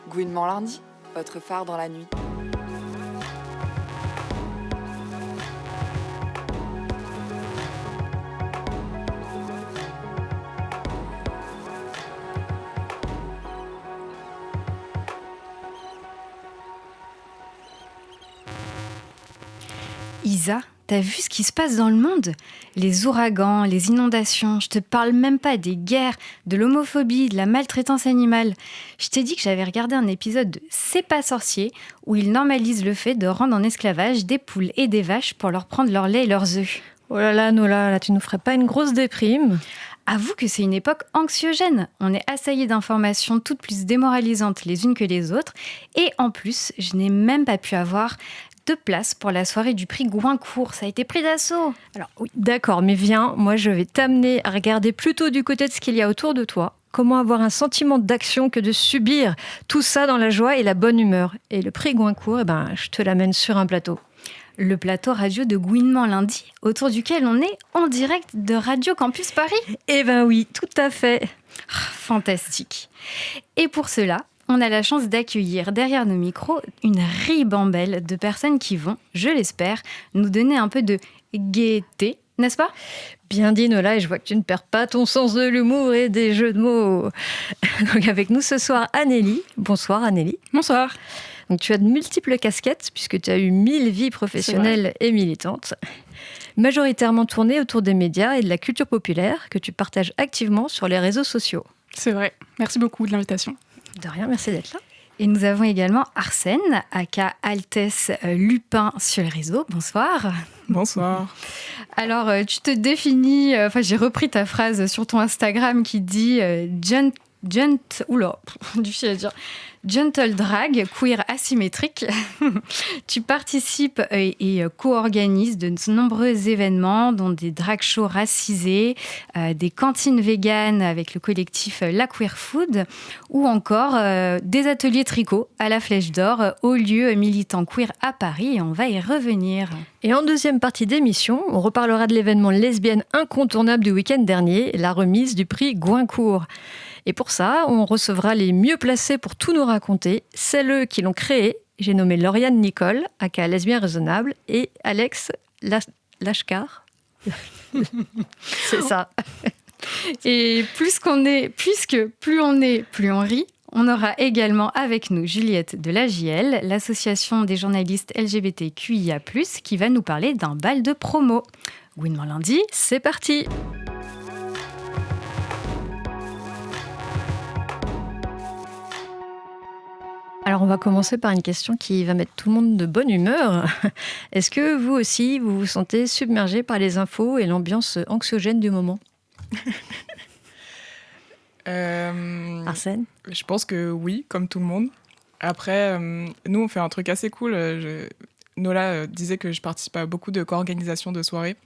Gouinement lundi, votre phare dans la nuit. Isa, t'as vu ce qui se passe dans le monde ? Les ouragans, les inondations, je te parle même pas des guerres, de l'homophobie, de la maltraitance animale. Je t'ai dit que j'avais regardé un épisode de C'est pas sorcier où ils normalisent le fait de rendre en esclavage des poules et des vaches pour leur prendre leur lait et leurs œufs. Oh là là, Nola, là tu nous ferais pas une grosse déprime ? Avoue que c'est une époque anxiogène. On est assailli d'informations toutes plus démoralisantes les unes que les autres. Et en plus, je n'ai même pas pu avoir de place pour la soirée du prix Goincourt. Ça a été pris d'assaut. Alors oui, d'accord, mais viens, moi je vais t'amener à regarder plutôt du côté de ce qu'il y a autour de toi. Comment avoir un sentiment d'action que de subir tout ça dans la joie et la bonne humeur. Et le prix Goincourt, je te l'amène sur un plateau. Le plateau radio de Gouinement lundi, autour duquel on est en direct de Radio Campus Paris. Eh ben oui, tout à fait. Fantastique. Et pour cela, on a la chance d'accueillir derrière nos micros une ribambelle de personnes qui vont, je l'espère, nous donner un peu de gaieté, n'est-ce pas ? Bien dit Nola, et je vois que tu ne perds pas ton sens de l'humour et des jeux de mots. Donc avec nous ce soir, Anélie. Bonsoir Anélie. Bonsoir. Donc tu as de multiples casquettes puisque tu as eu 1000 vies professionnelles et militantes, majoritairement tournées autour des médias et de la culture populaire que tu partages activement sur les réseaux sociaux. C'est vrai. Merci beaucoup de l'invitation. De rien, merci d'être là. Et nous avons également Arsène, aka Altesse Lupin sur les réseaux. Bonsoir. Bonsoir. Alors, tu te définis... j'ai repris ta phrase sur ton Instagram qui dit difficile à dire. Gentle drag, queer asymétrique. Tu participes et co-organises de nombreux événements, dont des drag shows racisés, des cantines véganes avec le collectif La Queer Food, ou encore des ateliers tricot à la Flèche d'Or, au lieu militant queer à Paris. Et on va y revenir. Et en deuxième partie d'émission, on reparlera de l'événement lesbienne incontournable du week-end dernier, la remise du prix Goincourt. Et pour ça, on recevra les mieux placés pour tout nous raconter, celles qui l'ont créé. J'ai nommé Lauriane Nicole, aka Lesbien Raisonnable, et Alex Lashkar. C'est ça. Et plus on est, plus on rit, on aura également avec nous Juliette de l'AJL, l'association des journalistes LGBTQIA+, qui va nous parler d'un bal de promo. Gouinement lundi, c'est parti. Alors, on va commencer par une question qui va mettre tout le monde de bonne humeur. Est-ce que vous aussi, vous vous sentez submergé par les infos et l'ambiance anxiogène du moment ? Arsène ? Je pense que oui, comme tout le monde. Après, nous, on fait un truc assez cool. Nola disait que je participe à beaucoup de co-organisations de soirées.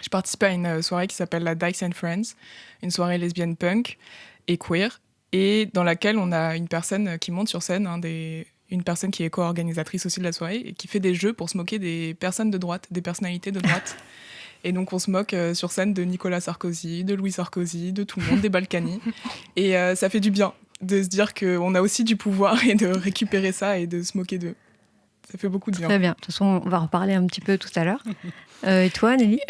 Je participe à une soirée qui s'appelle la Dykes and Friends, une soirée lesbienne punk et queer, et dans laquelle on a une personne qui monte sur scène, une personne qui est co-organisatrice aussi de la soirée, et qui fait des jeux pour se moquer des personnes de droite, des personnalités de droite. Et donc on se moque sur scène de Nicolas Sarkozy, de Louis Sarkozy, de tout le monde, des Balkany. Et ça fait du bien de se dire qu'on a aussi du pouvoir et de récupérer ça et de se moquer d'eux. Ça fait beaucoup de bien. Très bien. De toute façon, on va en reparler un petit peu tout à l'heure. Et toi, Nelly ?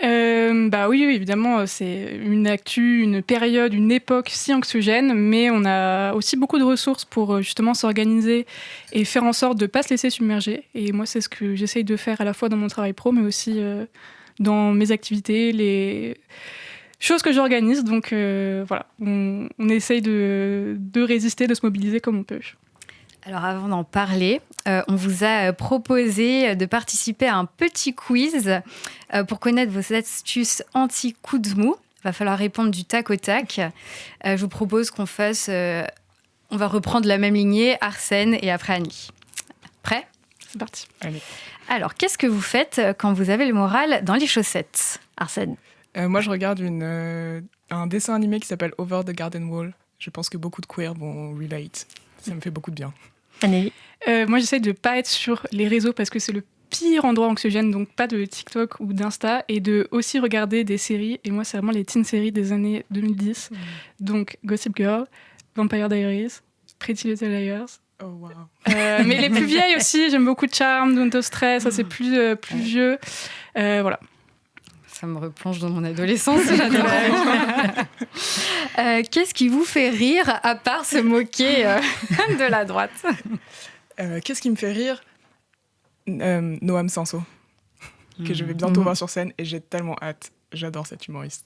Oui, évidemment, c'est une actu, une période, une époque si anxiogène, mais on a aussi beaucoup de ressources pour justement s'organiser et faire en sorte de ne pas se laisser submerger. Et moi, c'est ce que j'essaye de faire à la fois dans mon travail pro, mais aussi dans mes activités, les choses que j'organise. Donc voilà, on essaye de résister, de se mobiliser comme on peut. Alors avant d'en parler, on vous a proposé de participer à un petit quiz pour connaître vos astuces anti-coup de mou. Il va falloir répondre du tac au tac. Je vous propose qu'on fasse... on va reprendre la même lignée, Arsène et après Annie. Prêt ? C'est parti. Allez. Alors, qu'est-ce que vous faites quand vous avez le moral dans les chaussettes, Arsène ? Moi, je regarde un dessin animé qui s'appelle Over the Garden Wall. Je pense que beaucoup de queers vont relate. Ça me fait beaucoup de bien. Anélie ? Moi, j'essaye de ne pas être sur les réseaux parce que c'est le pire endroit anxiogène, donc pas de TikTok ou d'Insta, et de aussi regarder des séries. Et moi, c'est vraiment les teen séries des années 2010. Donc, Gossip Girl, Vampire Diaries, Pretty Little Liars, Oh, wow. Mais les plus vieilles aussi, j'aime beaucoup Charmed, Don't of Stress, ça c'est plus vieux. Voilà. Ça me replonge dans mon adolescence, j'adore. Qu'est-ce qui vous fait rire, à part se moquer de la droite? Qu'est-ce qui me fait rire? Noam Sanso, que je vais bientôt voir sur scène et j'ai tellement hâte. J'adore cet humoriste.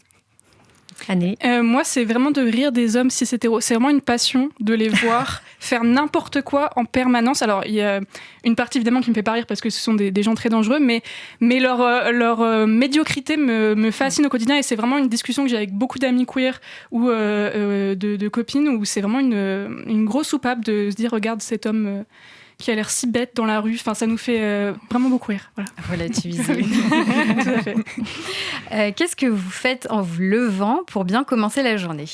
Annie. Moi, c'est vraiment de rire des hommes cis hétéros. C'est vraiment une passion de les voir faire n'importe quoi en permanence. Alors, il y a une partie évidemment qui me fait pas rire parce que ce sont des gens très dangereux, mais leur médiocrité me fascine au quotidien et c'est vraiment une discussion que j'ai avec beaucoup d'amis queer ou de copines où c'est vraiment une grosse soupape de se dire regarde cet homme qui a l'air si bête dans la rue. Enfin, ça nous fait vraiment beaucoup rire. Voilà. Relativiser. Tout à fait. Qu'est-ce que vous faites en vous levant pour bien commencer la journée?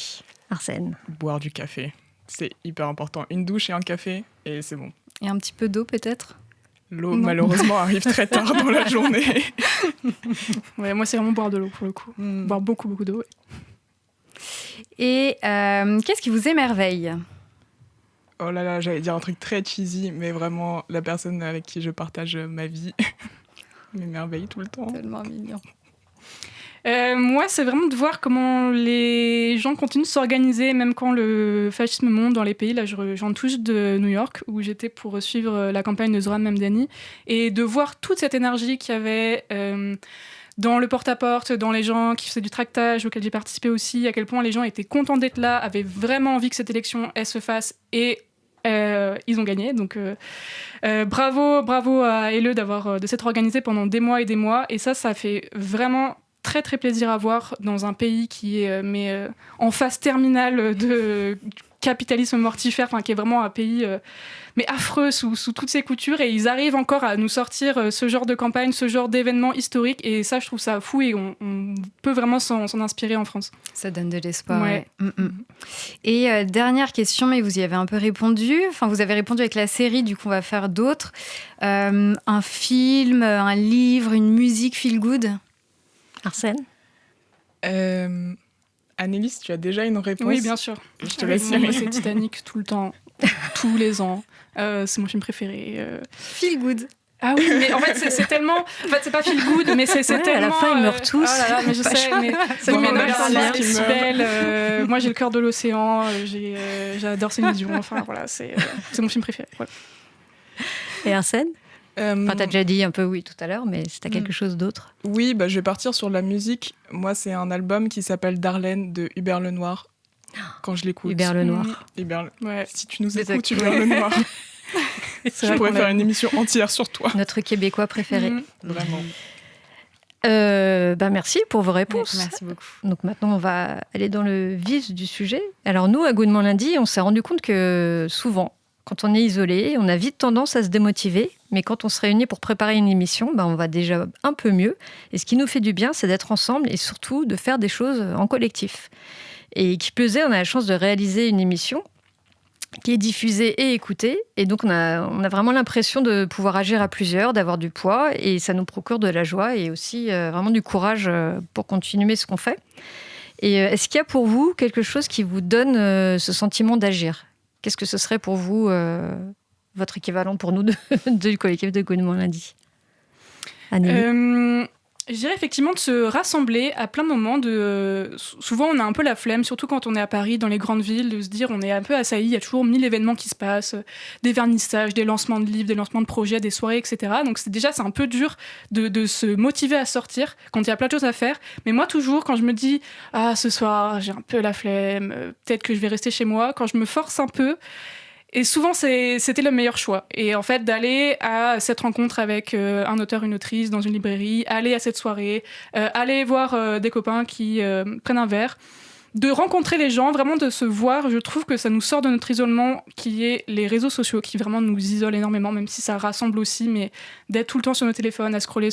Arsène. Boire du café, c'est hyper important. Une douche et un café, et c'est bon. Et un petit peu d'eau peut-être? L'eau, Non. malheureusement, arrive très tard dans la journée. Ouais, moi, c'est vraiment boire de l'eau pour le coup. Boire beaucoup, beaucoup d'eau. Ouais. Et qu'est-ce qui vous émerveille? Oh là là, j'allais dire un truc très cheesy, mais vraiment, la personne avec qui je partage ma vie m'émerveille tout le temps. Tellement mignon. Moi, c'est vraiment de voir comment les gens continuent de s'organiser, même quand le fascisme monte dans les pays. Là, je rentre tout juste de New York, où j'étais pour suivre la campagne de Zoran Memdani, et de voir toute cette énergie qu'il y avait dans le porte-à-porte, dans les gens qui faisaient du tractage, auquel j'ai participé aussi, à quel point les gens étaient contents d'être là, avaient vraiment envie que cette élection elle se fasse, et ils ont gagné. Donc bravo à LE de s'être organisé pendant des mois et des mois, et ça fait vraiment très très plaisir à voir dans un pays qui est en phase terminale de capitalisme mortifère, qui est vraiment un pays mais affreux sous toutes ses coutures, et ils arrivent encore à nous sortir ce genre de campagne, ce genre d'événement historique, et ça je trouve ça fou, et on peut vraiment s'en inspirer en France. Ça donne de l'espoir. Ouais. Et dernière question, mais vous y avez un peu répondu. Enfin, vous avez répondu avec la série, du coup on va faire d'autres. Un film, un livre, une musique feel good? Arsène. Annelise, tu as déjà une réponse? Oui, bien sûr. Je te laisse y Moi, aller. c'est Titanic tout le temps, tous les ans. C'est mon film préféré. Feel good. Ah oui, mais en fait, c'est tellement... En fait, c'est pas feel good, mais c'est Ouais, tellement... à la fin, ils meurent tous. Oh là là, mais je sais, mais... Ça Oui, me mais fait non, mal l'histoire qui est si meurt. belle. Moi, j'ai le cœur de l'océan. J'adore Céline Dion. Enfin, voilà, c'est mon film préféré. Voilà. Et Arsène. Enfin, t'as déjà dit un peu oui tout à l'heure, mais si t'as quelque chose d'autre. Oui, je vais partir sur la musique. Moi, c'est un album qui s'appelle Darlene de Hubert Lenoir. Quand je l'écoute. Hubert Lenoir. Hubert, Ouais. si tu nous Des écoutes, acteurs. Hubert Lenoir, C'est je vrai pourrais qu'on faire l'a- une émission entière sur toi. Notre Québécois préféré. Vraiment. Merci pour vos réponses. Merci beaucoup. Donc maintenant, on va aller dans le vif du sujet. Alors nous, à Gouinement Lundi, on s'est rendu compte que souvent, quand on est isolé, on a vite tendance à se démotiver. Mais quand on se réunit pour préparer une émission, on va déjà un peu mieux. Et ce qui nous fait du bien, c'est d'être ensemble et surtout de faire des choses en collectif. Et qui plus est, on a la chance de réaliser une émission qui est diffusée et écoutée. Et donc, on a vraiment l'impression de pouvoir agir à plusieurs, d'avoir du poids. Et ça nous procure de la joie et aussi vraiment du courage pour continuer ce qu'on fait. Et est-ce qu'il y a pour vous quelque chose qui vous donne ce sentiment d'agir ? Qu'est-ce que ce serait pour vous, votre équivalent pour nous du collectif de Gouinement Lundi ? Annie. Je dirais effectivement de se rassembler à plein de moments. Souvent, on a un peu la flemme, surtout quand on est à Paris, dans les grandes villes, de se dire on est un peu assailli. Il y a toujours 1000 événements qui se passent, des vernissages, des lancements de livres, des lancements de projets, des soirées, etc. Donc c'est un peu dur de se motiver à sortir quand il y a plein de choses à faire. Mais moi, toujours, quand je me dis ce soir, j'ai un peu la flemme, peut-être que je vais rester chez moi, quand je me force un peu. Et souvent, c'était le meilleur choix. Et en fait, d'aller à cette rencontre avec un auteur, une autrice dans une librairie, aller à cette soirée, aller voir des copains qui prennent un verre, de rencontrer les gens, vraiment de se voir, je trouve que ça nous sort de notre isolement qui est les réseaux sociaux, qui vraiment nous isolent énormément, même si ça rassemble aussi, mais d'être tout le temps sur nos téléphones, à scroller,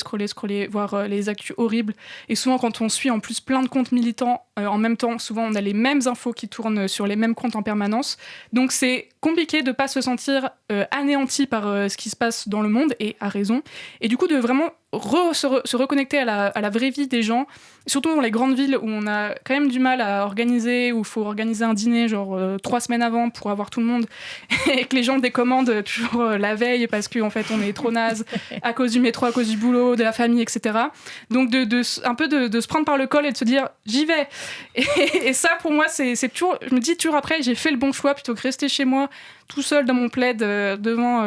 voir les actus horribles. Et souvent, quand on suit en plus plein de comptes militants en même temps, souvent on a les mêmes infos qui tournent sur les mêmes comptes en permanence. Donc c'est compliqué de ne pas se sentir anéanti par ce qui se passe dans le monde, et à raison. Et du coup, de vraiment se reconnecter à la vraie vie des gens, surtout dans les grandes villes où on a quand même du mal à organiser, où il faut organiser un dîner 3 semaines avant pour avoir tout le monde, et que les gens décommandent toujours la veille parce qu'en fait on est trop naze à cause du métro, à cause du boulot, de la famille, etc. Donc un peu de se prendre par le col et de se dire j'y vais. Et ça pour moi c'est toujours, je me dis toujours après j'ai fait le bon choix plutôt que rester chez moi tout seul dans mon plaid devant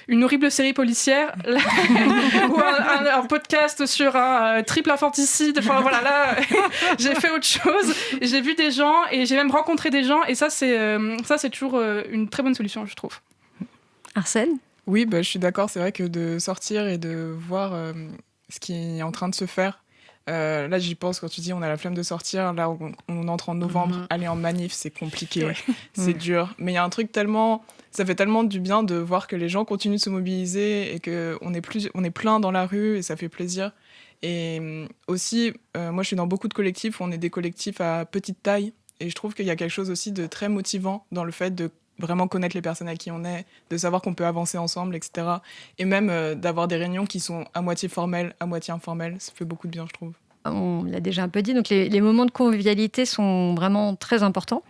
une horrible série policière ou un podcast sur un triple infanticide. Enfin voilà, là, j'ai fait autre chose. J'ai vu des gens et j'ai même rencontré des gens. Et ça, c'est toujours une très bonne solution, je trouve. Arsène ? Oui, je suis d'accord. C'est vrai que de sortir et de voir ce qui est en train de se faire. Là, j'y pense quand tu dis on a la flemme de sortir. Là, on entre en novembre. Aller en manif, c'est compliqué. Ouais. C'est dur. Mais il y a un truc ça fait tellement du bien de voir que les gens continuent de se mobiliser et qu'on est plein dans la rue et ça fait plaisir. Et aussi, moi, je suis dans beaucoup de collectifs où on est des collectifs à petite taille. Et je trouve qu'il y a quelque chose aussi de très motivant dans le fait de vraiment connaître les personnes à qui on est, de savoir qu'on peut avancer ensemble, etc. Et même d'avoir des réunions qui sont à moitié formelles, à moitié informelles. Ça fait beaucoup de bien, je trouve. On l'a déjà un peu dit, donc les moments de convivialité sont vraiment très importants.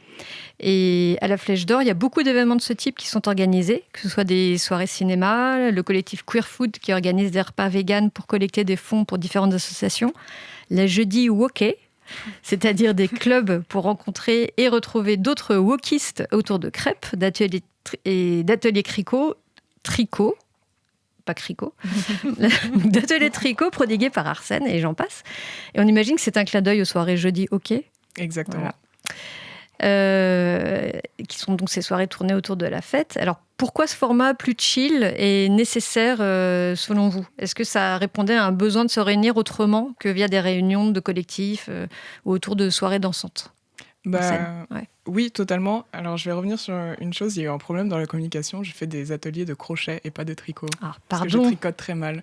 Et à la Flèche d'Or, il y a beaucoup d'événements de ce type qui sont organisés, que ce soit des soirées cinéma, le collectif Queer Food qui organise des repas véganes pour collecter des fonds pour différentes associations, la jeudi wokey, c'est-à-dire des clubs pour rencontrer et retrouver d'autres wokistes autour de crêpes, d'ateliers tricot, d'ateliers tricot prodigués par Arsène et j'en passe. Et on imagine que c'est un clin d'œil aux soirées jeudi hockey. Exactement. Voilà. Qui sont donc ces soirées tournées autour de la fête. Alors, pourquoi ce format plus chill est nécessaire selon vous ? Est-ce que ça répondait à un besoin de se réunir autrement que via des réunions de collectifs ou autour de soirées dansantes ? Oui, totalement. Alors, je vais revenir sur une chose. Il y a eu un problème dans la communication. J'ai fait des ateliers de crochet et pas de tricot. Ah, parce que je tricote très mal.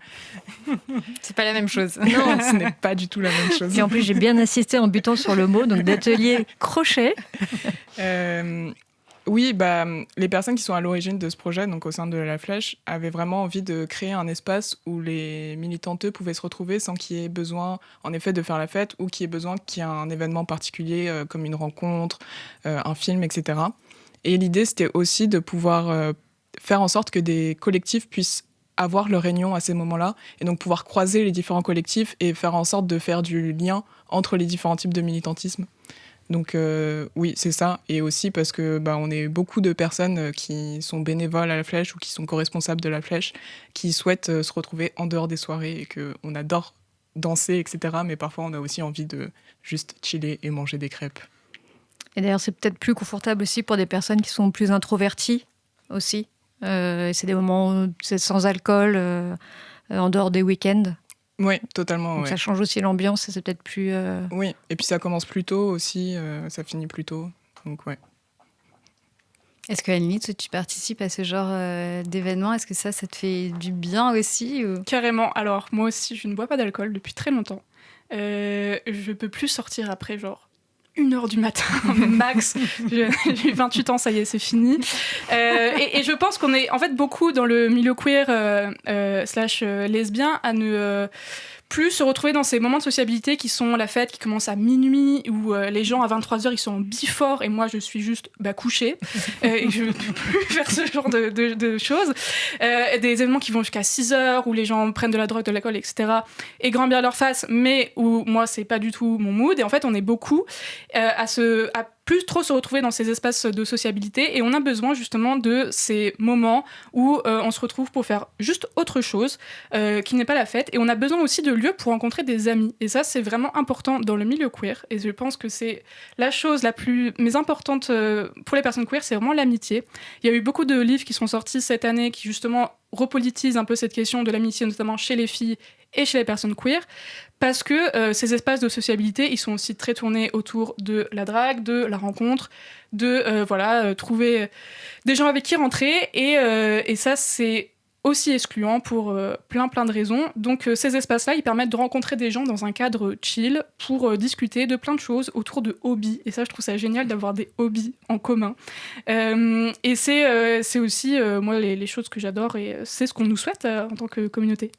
C'est pas la même chose. Non, ce n'est pas du tout la même chose. Et en plus, j'ai bien insisté en butant sur le mot, donc d'atelier crochet. Oui, les personnes qui sont à l'origine de ce projet, donc au sein de La Flèche, avaient vraiment envie de créer un espace où les militanteux pouvaient se retrouver sans qu'il y ait besoin, en effet, de faire la fête ou qu'il y ait besoin qu'il y ait un événement particulier comme une rencontre, un film, etc. Et l'idée, c'était aussi de pouvoir faire en sorte que des collectifs puissent avoir leur réunion à ces moments-là et donc pouvoir croiser les différents collectifs et faire en sorte de faire du lien entre les différents types de militantisme. Donc oui, c'est ça. Et aussi parce que on est beaucoup de personnes qui sont bénévoles à La Flèche ou qui sont co-responsables de La Flèche, qui souhaitent se retrouver en dehors des soirées et qu'on adore danser, etc. Mais parfois, on a aussi envie de juste chiller et manger des crêpes. Et d'ailleurs, c'est peut-être plus confortable aussi pour des personnes qui sont plus introverties aussi. C'est des moments c'est sans alcool, en dehors des week-ends. Oui, totalement. Donc ça change aussi l'ambiance et c'est peut-être plus... Oui, et puis ça commence plus tôt aussi, ça finit plus tôt. Donc ouais. Est-ce que Aline, tu participes à ce genre d'événements ? Est-ce que ça te fait du bien aussi ou... Carrément. Alors, moi aussi, je ne bois pas d'alcool depuis très longtemps. Je peux plus sortir après, 1h du matin, max. J'ai 28 ans, ça y est, c'est fini. Et je pense qu'on est en fait beaucoup dans le milieu queer / lesbien à ne plus se retrouver dans ces moments de sociabilité qui sont la fête qui commence à minuit, où les gens à 23h ils sont en before et moi je suis juste couchée et je ne peux plus faire ce genre de choses. Des événements qui vont jusqu'à 6h où les gens prennent de la drogue, de l'alcool, etc. et grand bien leur face, mais où moi c'est pas du tout mon mood. Et en fait on est beaucoup à plus trop se retrouver dans ces espaces de sociabilité et on a besoin justement de ces moments où on se retrouve pour faire juste autre chose qui n'est pas la fête, et on a besoin aussi de lieux pour rencontrer des amis, et ça c'est vraiment important dans le milieu queer, et je pense que c'est la chose la plus importante pour les personnes queer, c'est vraiment l'amitié. Il y a eu beaucoup de livres qui sont sortis cette année qui justement repolitisent un peu cette question de l'amitié, notamment chez les filles et chez les personnes queer, parce que ces espaces de sociabilité, ils sont aussi très tournés autour de la drague, de la rencontre, de trouver des gens avec qui rentrer, et ça, c'est aussi excluant pour plein de raisons. Donc ces espaces-là, ils permettent de rencontrer des gens dans un cadre chill pour discuter de plein de choses autour de hobbies, et ça, je trouve ça génial d'avoir des hobbies en commun. Et c'est aussi, moi, les choses que j'adore, et c'est ce qu'on nous souhaite en tant que communauté.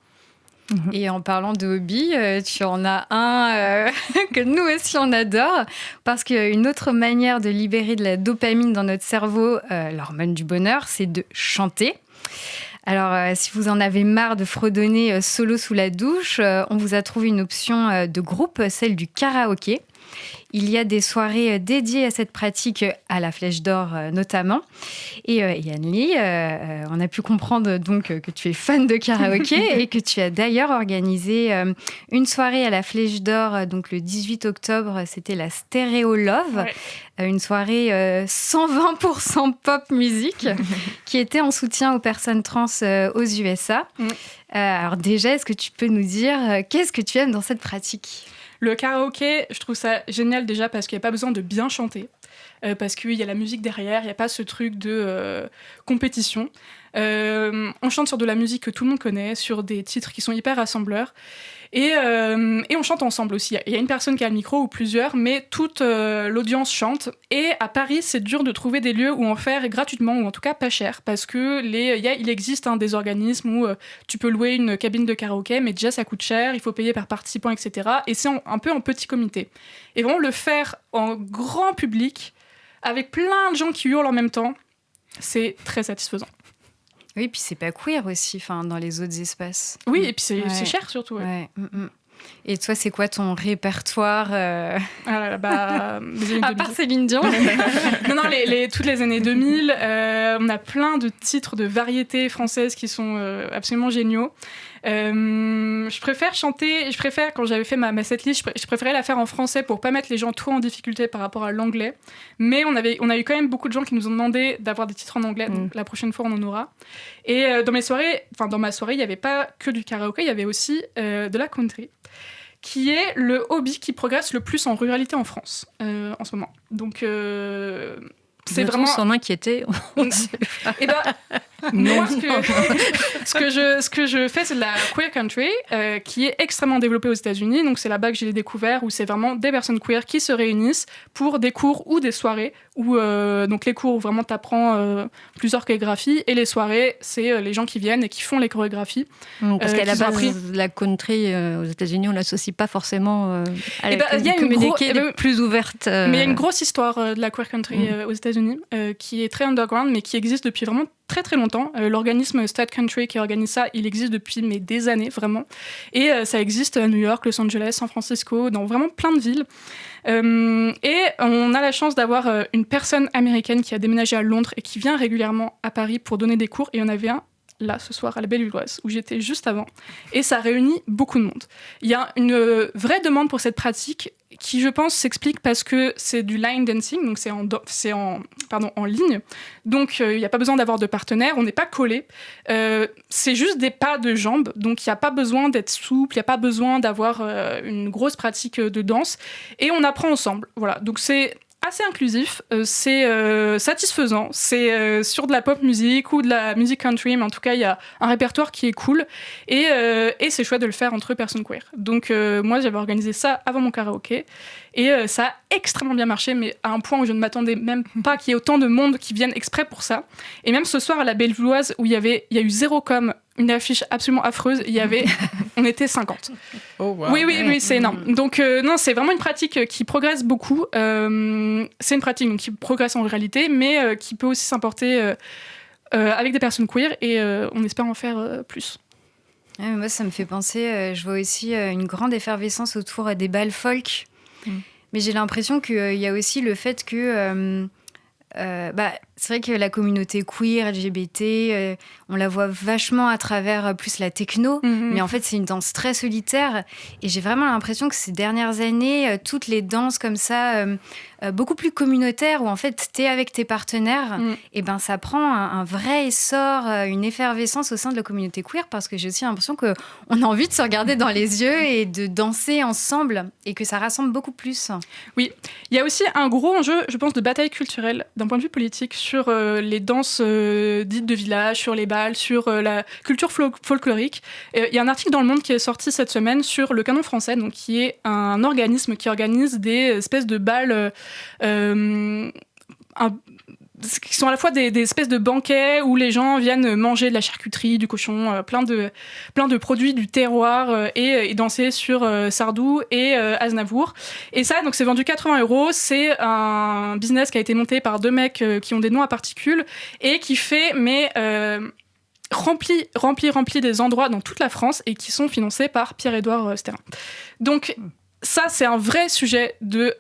Et en parlant de hobby, tu en as un que nous aussi on adore, parce qu'une autre manière de libérer de la dopamine dans notre cerveau, l'hormone du bonheur, c'est de chanter. Alors, si vous en avez marre de fredonner solo sous la douche, on vous a trouvé une option de groupe, celle du karaoké. Il y a des soirées dédiées à cette pratique, à la Flèche d'Or notamment. Et Yann-Lee, on a pu comprendre donc que tu es fan de karaoké et que tu as d'ailleurs organisé une soirée à la Flèche d'Or, donc le 18 octobre, c'était la Stéréo Love, une soirée 120% pop musique qui était en soutien aux personnes trans aux USA. Alors déjà, est-ce que tu peux nous dire qu'est-ce que tu aimes dans cette pratique ? Le karaoké, je trouve ça génial déjà parce qu'il n'y a pas besoin de bien chanter, parce qu'il y a la musique derrière, il n'y a pas ce truc de compétition. On chante sur de la musique que tout le monde connaît, sur des titres qui sont hyper rassembleurs. Et on chante ensemble aussi. Il y a une personne qui a le micro ou plusieurs, mais toute l'audience chante. Et à Paris, c'est dur de trouver des lieux où en faire gratuitement, ou en tout cas pas cher, parce que il existe des organismes où tu peux louer une cabine de karaoké, mais déjà ça coûte cher, il faut payer par participant, etc. Et c'est un peu en petit comité. Et vraiment le faire en grand public, avec plein de gens qui hurlent en même temps, c'est très satisfaisant. Oui, puis c'est pas queer aussi, dans les autres espaces. Oui, et puis c'est cher surtout. Ouais. Et toi, c'est quoi ton répertoire Ah là là, bah, à part Céline Dion. Non, toutes les années 2000, on a plein de titres de variétés françaises qui sont absolument géniaux. Je préfère quand j'avais fait ma setlist, je préférais la faire en français pour pas mettre les gens trop en difficulté par rapport à l'anglais. Mais on a eu quand même beaucoup de gens qui nous ont demandé d'avoir des titres en anglais. Donc la prochaine fois, on en aura. Et dans ma soirée, il n'y avait pas que du karaoké, il y avait aussi de la country, qui est le hobby qui progresse le plus en ruralité en France en ce moment. Donc c'est vraiment s'en inquiéter. Et moi, ce que je fais, c'est de la queer country, qui est extrêmement développée aux États-Unis. Donc c'est là-bas que je l'ai découvert, où c'est vraiment des personnes queer qui se réunissent pour des cours ou des soirées. Où donc les cours où vraiment t'apprends plusieurs chorégraphies, et les soirées, c'est les gens qui viennent et qui font les chorégraphies. Parce qu'à la base, la country aux États-Unis, on l'associe pas forcément à la communauté plus ouverte. Mais il y a une grosse histoire de la queer country aux États-Unis, qui est très underground, mais qui existe depuis vraiment très très longtemps. L'organisme State Country qui organise ça, il existe depuis des années, vraiment. Et ça existe à New York, Los Angeles, San Francisco, dans vraiment plein de villes. Et on a la chance d'avoir une personne américaine qui a déménagé à Londres et qui vient régulièrement à Paris pour donner des cours. Et il y en avait un là ce soir à la Belle-Illoise, où j'étais juste avant. Et ça réunit beaucoup de monde. Il y a une vraie demande pour cette pratique qui, je pense, s'explique parce que c'est du line dancing, donc c'est en ligne. Donc, il n'y a pas besoin d'avoir de partenaire, on n'est pas collés. C'est juste des pas de jambes, donc il n'y a pas besoin d'être souple, il n'y a pas besoin d'avoir une grosse pratique de danse. Et on apprend ensemble. Voilà, donc c'est assez inclusif, c'est satisfaisant, c'est sur de la pop musique ou de la musique country, mais en tout cas il y a un répertoire qui est cool et c'est chouette de le faire entre personnes queer. Donc moi j'avais organisé ça avant mon karaoké et ça a extrêmement bien marché, mais à un point où je ne m'attendais même pas qu'il y ait autant de monde qui viennent exprès pour ça. Et même ce soir à la Belle-Illoise où il y a eu 0 com, une affiche absolument affreuse, on était 50. Oh, wow. Oui, c'est énorme. Donc non, c'est vraiment une pratique qui progresse beaucoup. C'est une pratique donc, qui progresse en réalité, mais qui peut aussi s'importer avec des personnes queer, et on espère en faire plus. Ouais, moi, ça me fait penser, je vois aussi une grande effervescence autour des bals folk. Mais j'ai l'impression qu'il y a aussi le fait que... c'est vrai que la communauté queer, LGBT, on la voit vachement à travers plus la techno, mais en fait c'est une danse très solitaire, et j'ai vraiment l'impression que ces dernières années, toutes les danses comme ça, beaucoup plus communautaires, où en fait t'es avec tes partenaires, et ben ça prend un vrai essor, une effervescence au sein de la communauté queer, parce que j'ai aussi l'impression qu'on a envie de se regarder dans les yeux et de danser ensemble, et que ça rassemble beaucoup plus. Oui, il y a aussi un gros enjeu, je pense, de bataille culturelle d'un point de vue politique sur les danses dites de village, sur les bals, sur la culture folklorique. Il y a un article dans Le Monde qui est sorti cette semaine sur le Canon français, donc qui est un organisme qui organise des espèces de bals qui sont à la fois des espèces de banquets où les gens viennent manger de la charcuterie, du cochon, plein de produits du terroir et danser sur Sardou et Aznavour. Et ça, donc c'est vendu 80 €. C'est un business qui a été monté par 2 mecs qui ont des noms à particules et qui fait rempli des endroits dans toute la France et qui sont financés par Pierre-Édouard Sterrin. Donc ça, c'est un vrai sujet de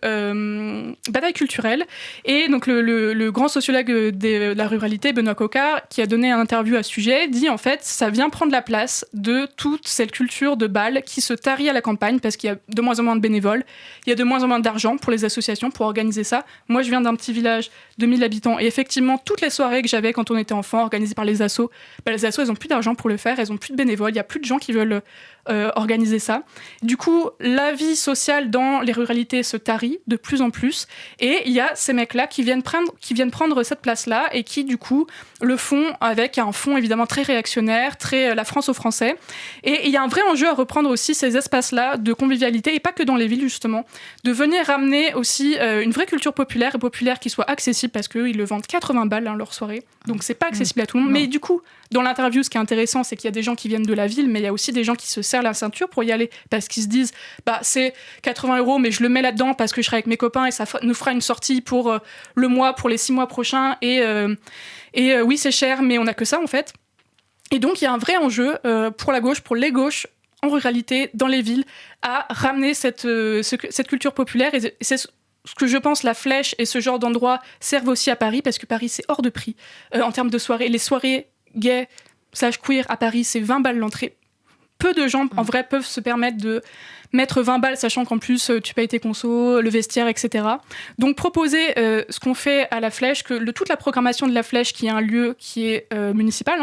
bataille culturelle. Et donc, le grand sociologue de la ruralité, Benoît Coquart, qui a donné une interview à ce sujet, dit en fait, ça vient prendre la place de toute cette culture de bal qui se tarit à la campagne parce qu'il y a de moins en moins de bénévoles, il y a de moins en moins d'argent pour les associations pour organiser ça. Moi, je viens d'un petit village de 1000 habitants et effectivement, toutes les soirées que j'avais quand on était enfant, organisées par les assos, les assos, elles n'ont plus d'argent pour le faire, elles n'ont plus de bénévoles, il n'y a plus de gens qui veulent organiser ça. Du coup, la vie sociale dans les ruralités se tarit de plus en plus et il y a ces mecs-là qui viennent prendre cette place-là et qui, du coup, le font avec un fond évidemment très réactionnaire, très la France aux Français. Et il y a un vrai enjeu à reprendre aussi ces espaces-là de convivialité et pas que dans les villes, justement, de venir ramener aussi une vraie culture populaire qui soit accessible parce qu'ils le vendent 80 balles leur soirée. Donc c'est pas accessible à tout le monde. Mais du coup, dans l'interview, ce qui est intéressant, c'est qu'il y a des gens qui viennent de la ville, mais il y a aussi des gens qui se serrent la ceinture pour y aller parce qu'ils se disent c'est 80 €, mais je le mets là-dedans parce que je serai avec mes copains et ça nous fera une sortie pour le mois, pour les 6 mois prochains. Et oui, c'est cher, mais on n'a que ça en fait. Et donc, il y a un vrai enjeu pour la gauche, pour les gauches, en ruralité, dans les villes, à ramener cette culture populaire. Et c'est ce que je pense, la Flèche et ce genre d'endroits servent aussi à Paris, parce que Paris, c'est hors de prix en termes de soirées. Les soirées gays, /queer à Paris, c'est 20 balles l'entrée. Peu de gens, en vrai, peuvent se permettre de mettre 20 balles, sachant qu'en plus, tu payes tes consos, le vestiaire, etc. Donc, proposer ce qu'on fait à la Flèche, toute la programmation de la Flèche, qui est un lieu qui est municipal,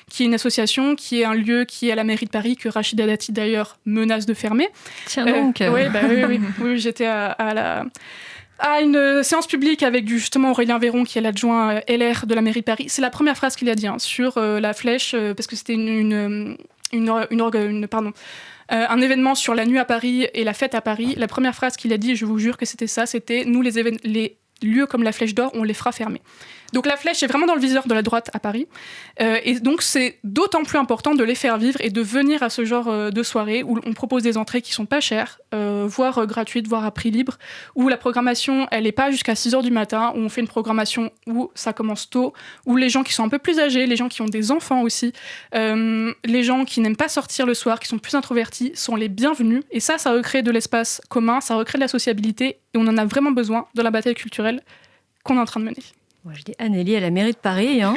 qui est une association, qui est un lieu qui est à la mairie de Paris, que Rachida Dati, d'ailleurs, menace de fermer. Tiens donc Oui, j'étais à une séance publique avec justement Aurélien Véron, qui est l'adjoint LR de la mairie de Paris. C'est la première phrase qu'il a dit sur la Flèche, parce que c'était un événement sur la nuit à Paris et la fête à Paris. La première phrase qu'il a dit, je vous jure que c'était ça, c'était « Nous, les lieux comme la Flèche d'Or, on les fera fermer ». Donc la Flèche est vraiment dans le viseur de la droite à Paris. Et donc c'est d'autant plus important de les faire vivre et de venir à ce genre de soirée où on propose des entrées qui sont pas chères, voire gratuites, voire à prix libre, où la programmation, elle n'est pas jusqu'à 6h du matin, où on fait une programmation où ça commence tôt, où les gens qui sont un peu plus âgés, les gens qui ont des enfants aussi, les gens qui n'aiment pas sortir le soir, qui sont plus introvertis, sont les bienvenus. Et ça recrée de l'espace commun, ça recrée de la sociabilité, et on en a vraiment besoin dans la bataille culturelle qu'on est en train de mener. Moi, je dis Anneli à la mairie de Paris, un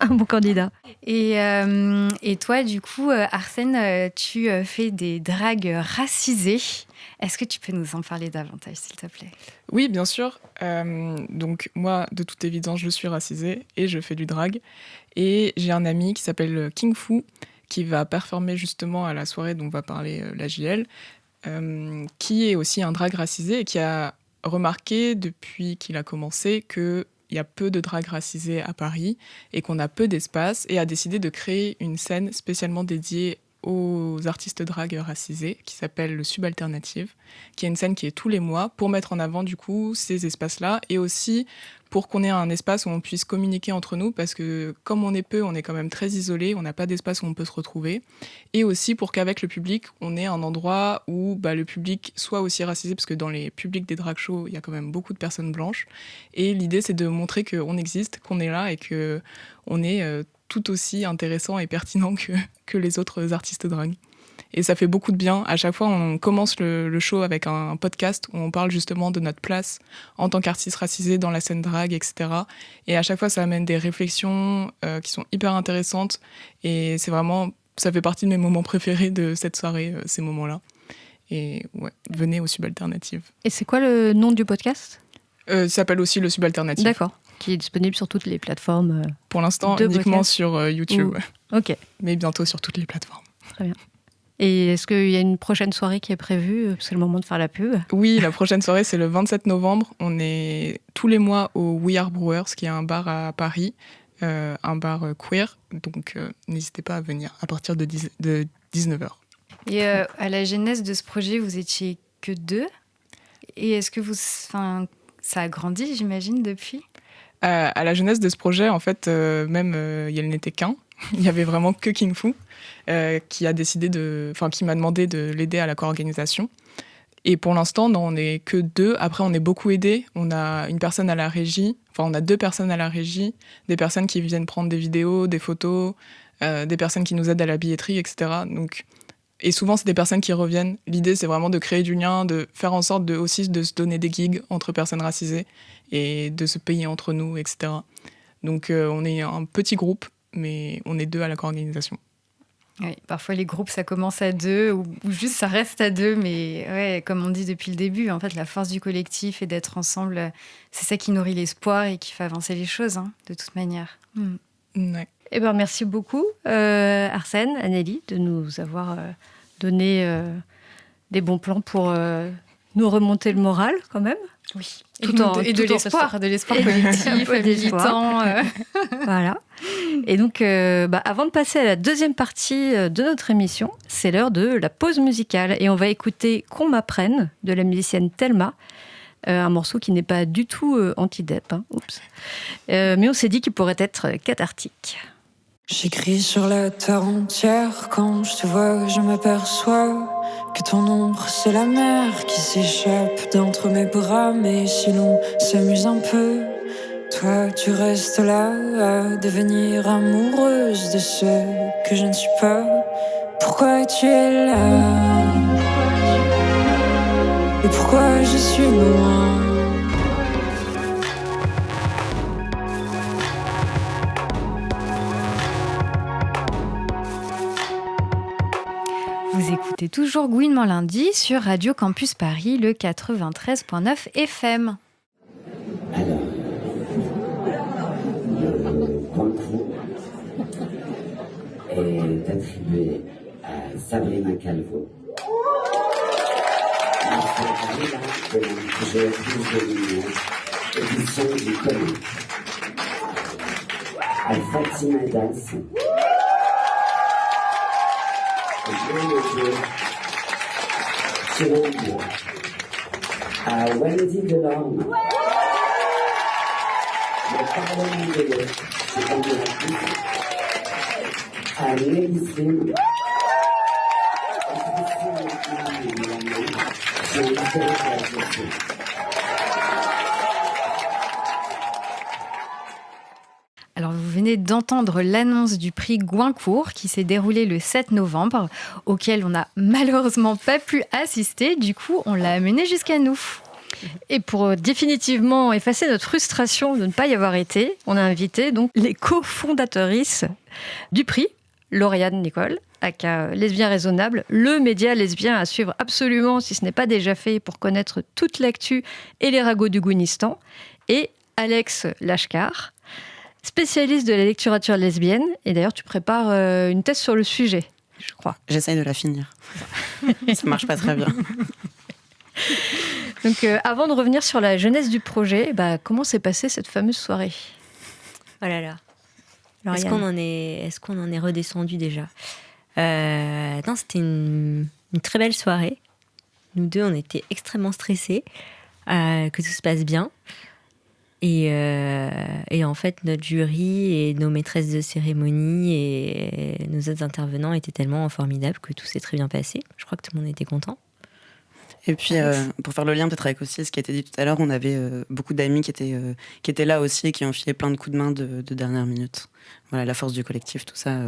bon candidat. Et toi, du coup, Arsène, tu fais des dragues racisées. Est-ce que tu peux nous en parler davantage, s'il te plaît ? Oui, bien sûr. Donc moi, de toute évidence, je suis racisée et je fais du drag. Et j'ai un ami qui s'appelle King Fu, qui va performer justement à la soirée dont va parler la JL, qui est aussi un drag racisé et qui a remarqué depuis qu'il a commencé qu'il y a peu de drag racisés à Paris et qu'on a peu d'espace, et a décidé de créer une scène spécialement dédiée aux artistes drag racisés qui s'appelle le Subalternative, qui est une scène qui est tous les mois pour mettre en avant du coup ces espaces-là, et aussi pour qu'on ait un espace où on puisse communiquer entre nous, parce que comme on est peu, on est quand même très isolé, on n'a pas d'espace où on peut se retrouver, et aussi pour qu'avec le public, on ait un endroit où le public soit aussi racisé, parce que dans les publics des drag shows, il y a quand même beaucoup de personnes blanches, et l'idée c'est de montrer qu'on existe, qu'on est là, et qu'on est tout aussi intéressant et pertinent que les autres artistes drag. Et ça fait beaucoup de bien. À chaque fois, on commence le show avec un podcast où on parle justement de notre place en tant qu'artiste racisé dans la scène drag, etc. Et à chaque fois, ça amène des réflexions qui sont hyper intéressantes. Et c'est vraiment, ça fait partie de mes moments préférés de cette soirée, ces moments-là. Et ouais, venez au Subalternative. Et c'est quoi le nom du podcast ? Ça s'appelle aussi le Subalternative. D'accord. Qui est disponible sur toutes les plateformes. Pour l'instant, uniquement sur YouTube. Ok. Mais bientôt sur toutes les plateformes. Très bien. Et est-ce qu'il y a une prochaine soirée qui est prévue ? C'est le moment de faire la pub. Oui, la prochaine soirée, c'est le 27 novembre. On est tous les mois au We Are Brewers, qui est un bar à Paris, un bar queer. Donc, n'hésitez pas à venir à partir de 19h. Et à la genèse de ce projet, vous étiez que 2 ? Et est-ce que ça a grandi, j'imagine, depuis ? À la jeunesse de ce projet, en fait, il n'était qu'un. Il y avait vraiment que King Fu qui m'a demandé de l'aider à la co-organisation. Et pour l'instant, on n'est que 2. Après, on est beaucoup aidés. On a une personne à la régie. Enfin, on a 2 personnes à la régie. Des personnes qui viennent prendre des vidéos, des photos, des personnes qui nous aident à la billetterie, etc. Et souvent, c'est des personnes qui reviennent. L'idée, c'est vraiment de créer du lien, de faire en sorte aussi de se donner des gigs entre personnes racisées et de se payer entre nous, etc. Donc, on est un petit groupe, mais on est 2 à la co-organisation. Oui, parfois les groupes ça commence à 2 ou juste ça reste à 2, mais ouais, comme on dit depuis le début, en fait la force du collectif et d'être ensemble, c'est ça qui nourrit l'espoir et qui fait avancer les choses, de toute manière. Ouais. Eh ben, merci beaucoup Arsène, Anélie, de nous avoir donné des bons plans pour nous remonter le moral quand même. Oui. Et de l'espoir collectif, militant. Voilà. Et donc, avant de passer à la deuxième partie de notre émission, c'est l'heure de la pause musicale. Et on va écouter Qu'on m'apprenne de la musicienne Thelma. Un morceau qui n'est pas du tout anti-dep. Oups. Mais on s'est dit qu'il pourrait être cathartique. J'écris sur la terre entière. Quand je te vois, je m'aperçois que ton ombre, c'est la mer qui s'échappe d'entre mes bras. Mais si l'on s'amuse un peu, toi, tu restes là à devenir amoureuse de ce que je ne suis pas. Pourquoi tu es là? Et pourquoi je suis loin? Vous écoutez toujours Gouinement lundi sur Radio Campus Paris, le 93.9 FM. Alors, le concours est attribué à Sabrina Calvo. De l'intitulé Plus de lumière, édition du commun. À Fatima Das. À Wendy Delorme, le Parlement de l'Est, c'est un de la piste, à Mélicine, Alors, vous venez d'entendre l'annonce du prix Goincourt qui s'est déroulé le 7 novembre, auquel on n'a malheureusement pas pu assister. Du coup, on l'a amené jusqu'à nous. Et pour définitivement effacer notre frustration de ne pas y avoir été, on a invité donc les cofondatrices du prix, Lauriane Nicole, aka Lesbien Raisonnable, le média lesbien à suivre absolument si ce n'est pas déjà fait pour connaître toute l'actu et les ragots du Gouinistan, et Alex Lashkar, spécialiste de la lecturature lesbienne. Et d'ailleurs, tu prépares une thèse sur le sujet, je crois. J'essaye de la finir. Ça marche pas très bien. Donc, avant de revenir sur la jeunesse du projet, comment s'est passée cette fameuse soirée? Oh là là. Lauriane. Est-ce qu'on en est redescendu déjà? Non, c'était une très belle soirée. Nous deux, on était extrêmement stressés que tout se passe bien. Et en fait, notre jury et nos maîtresses de cérémonie et nos autres intervenants étaient tellement formidables que tout s'est très bien passé. Je crois que tout le monde était content. Et puis, pour faire le lien peut-être avec aussi ce qui a été dit tout à l'heure, on avait beaucoup d'amis qui étaient là aussi et qui ont filé plein de coups de main de dernière minute. Voilà, la force du collectif, tout ça,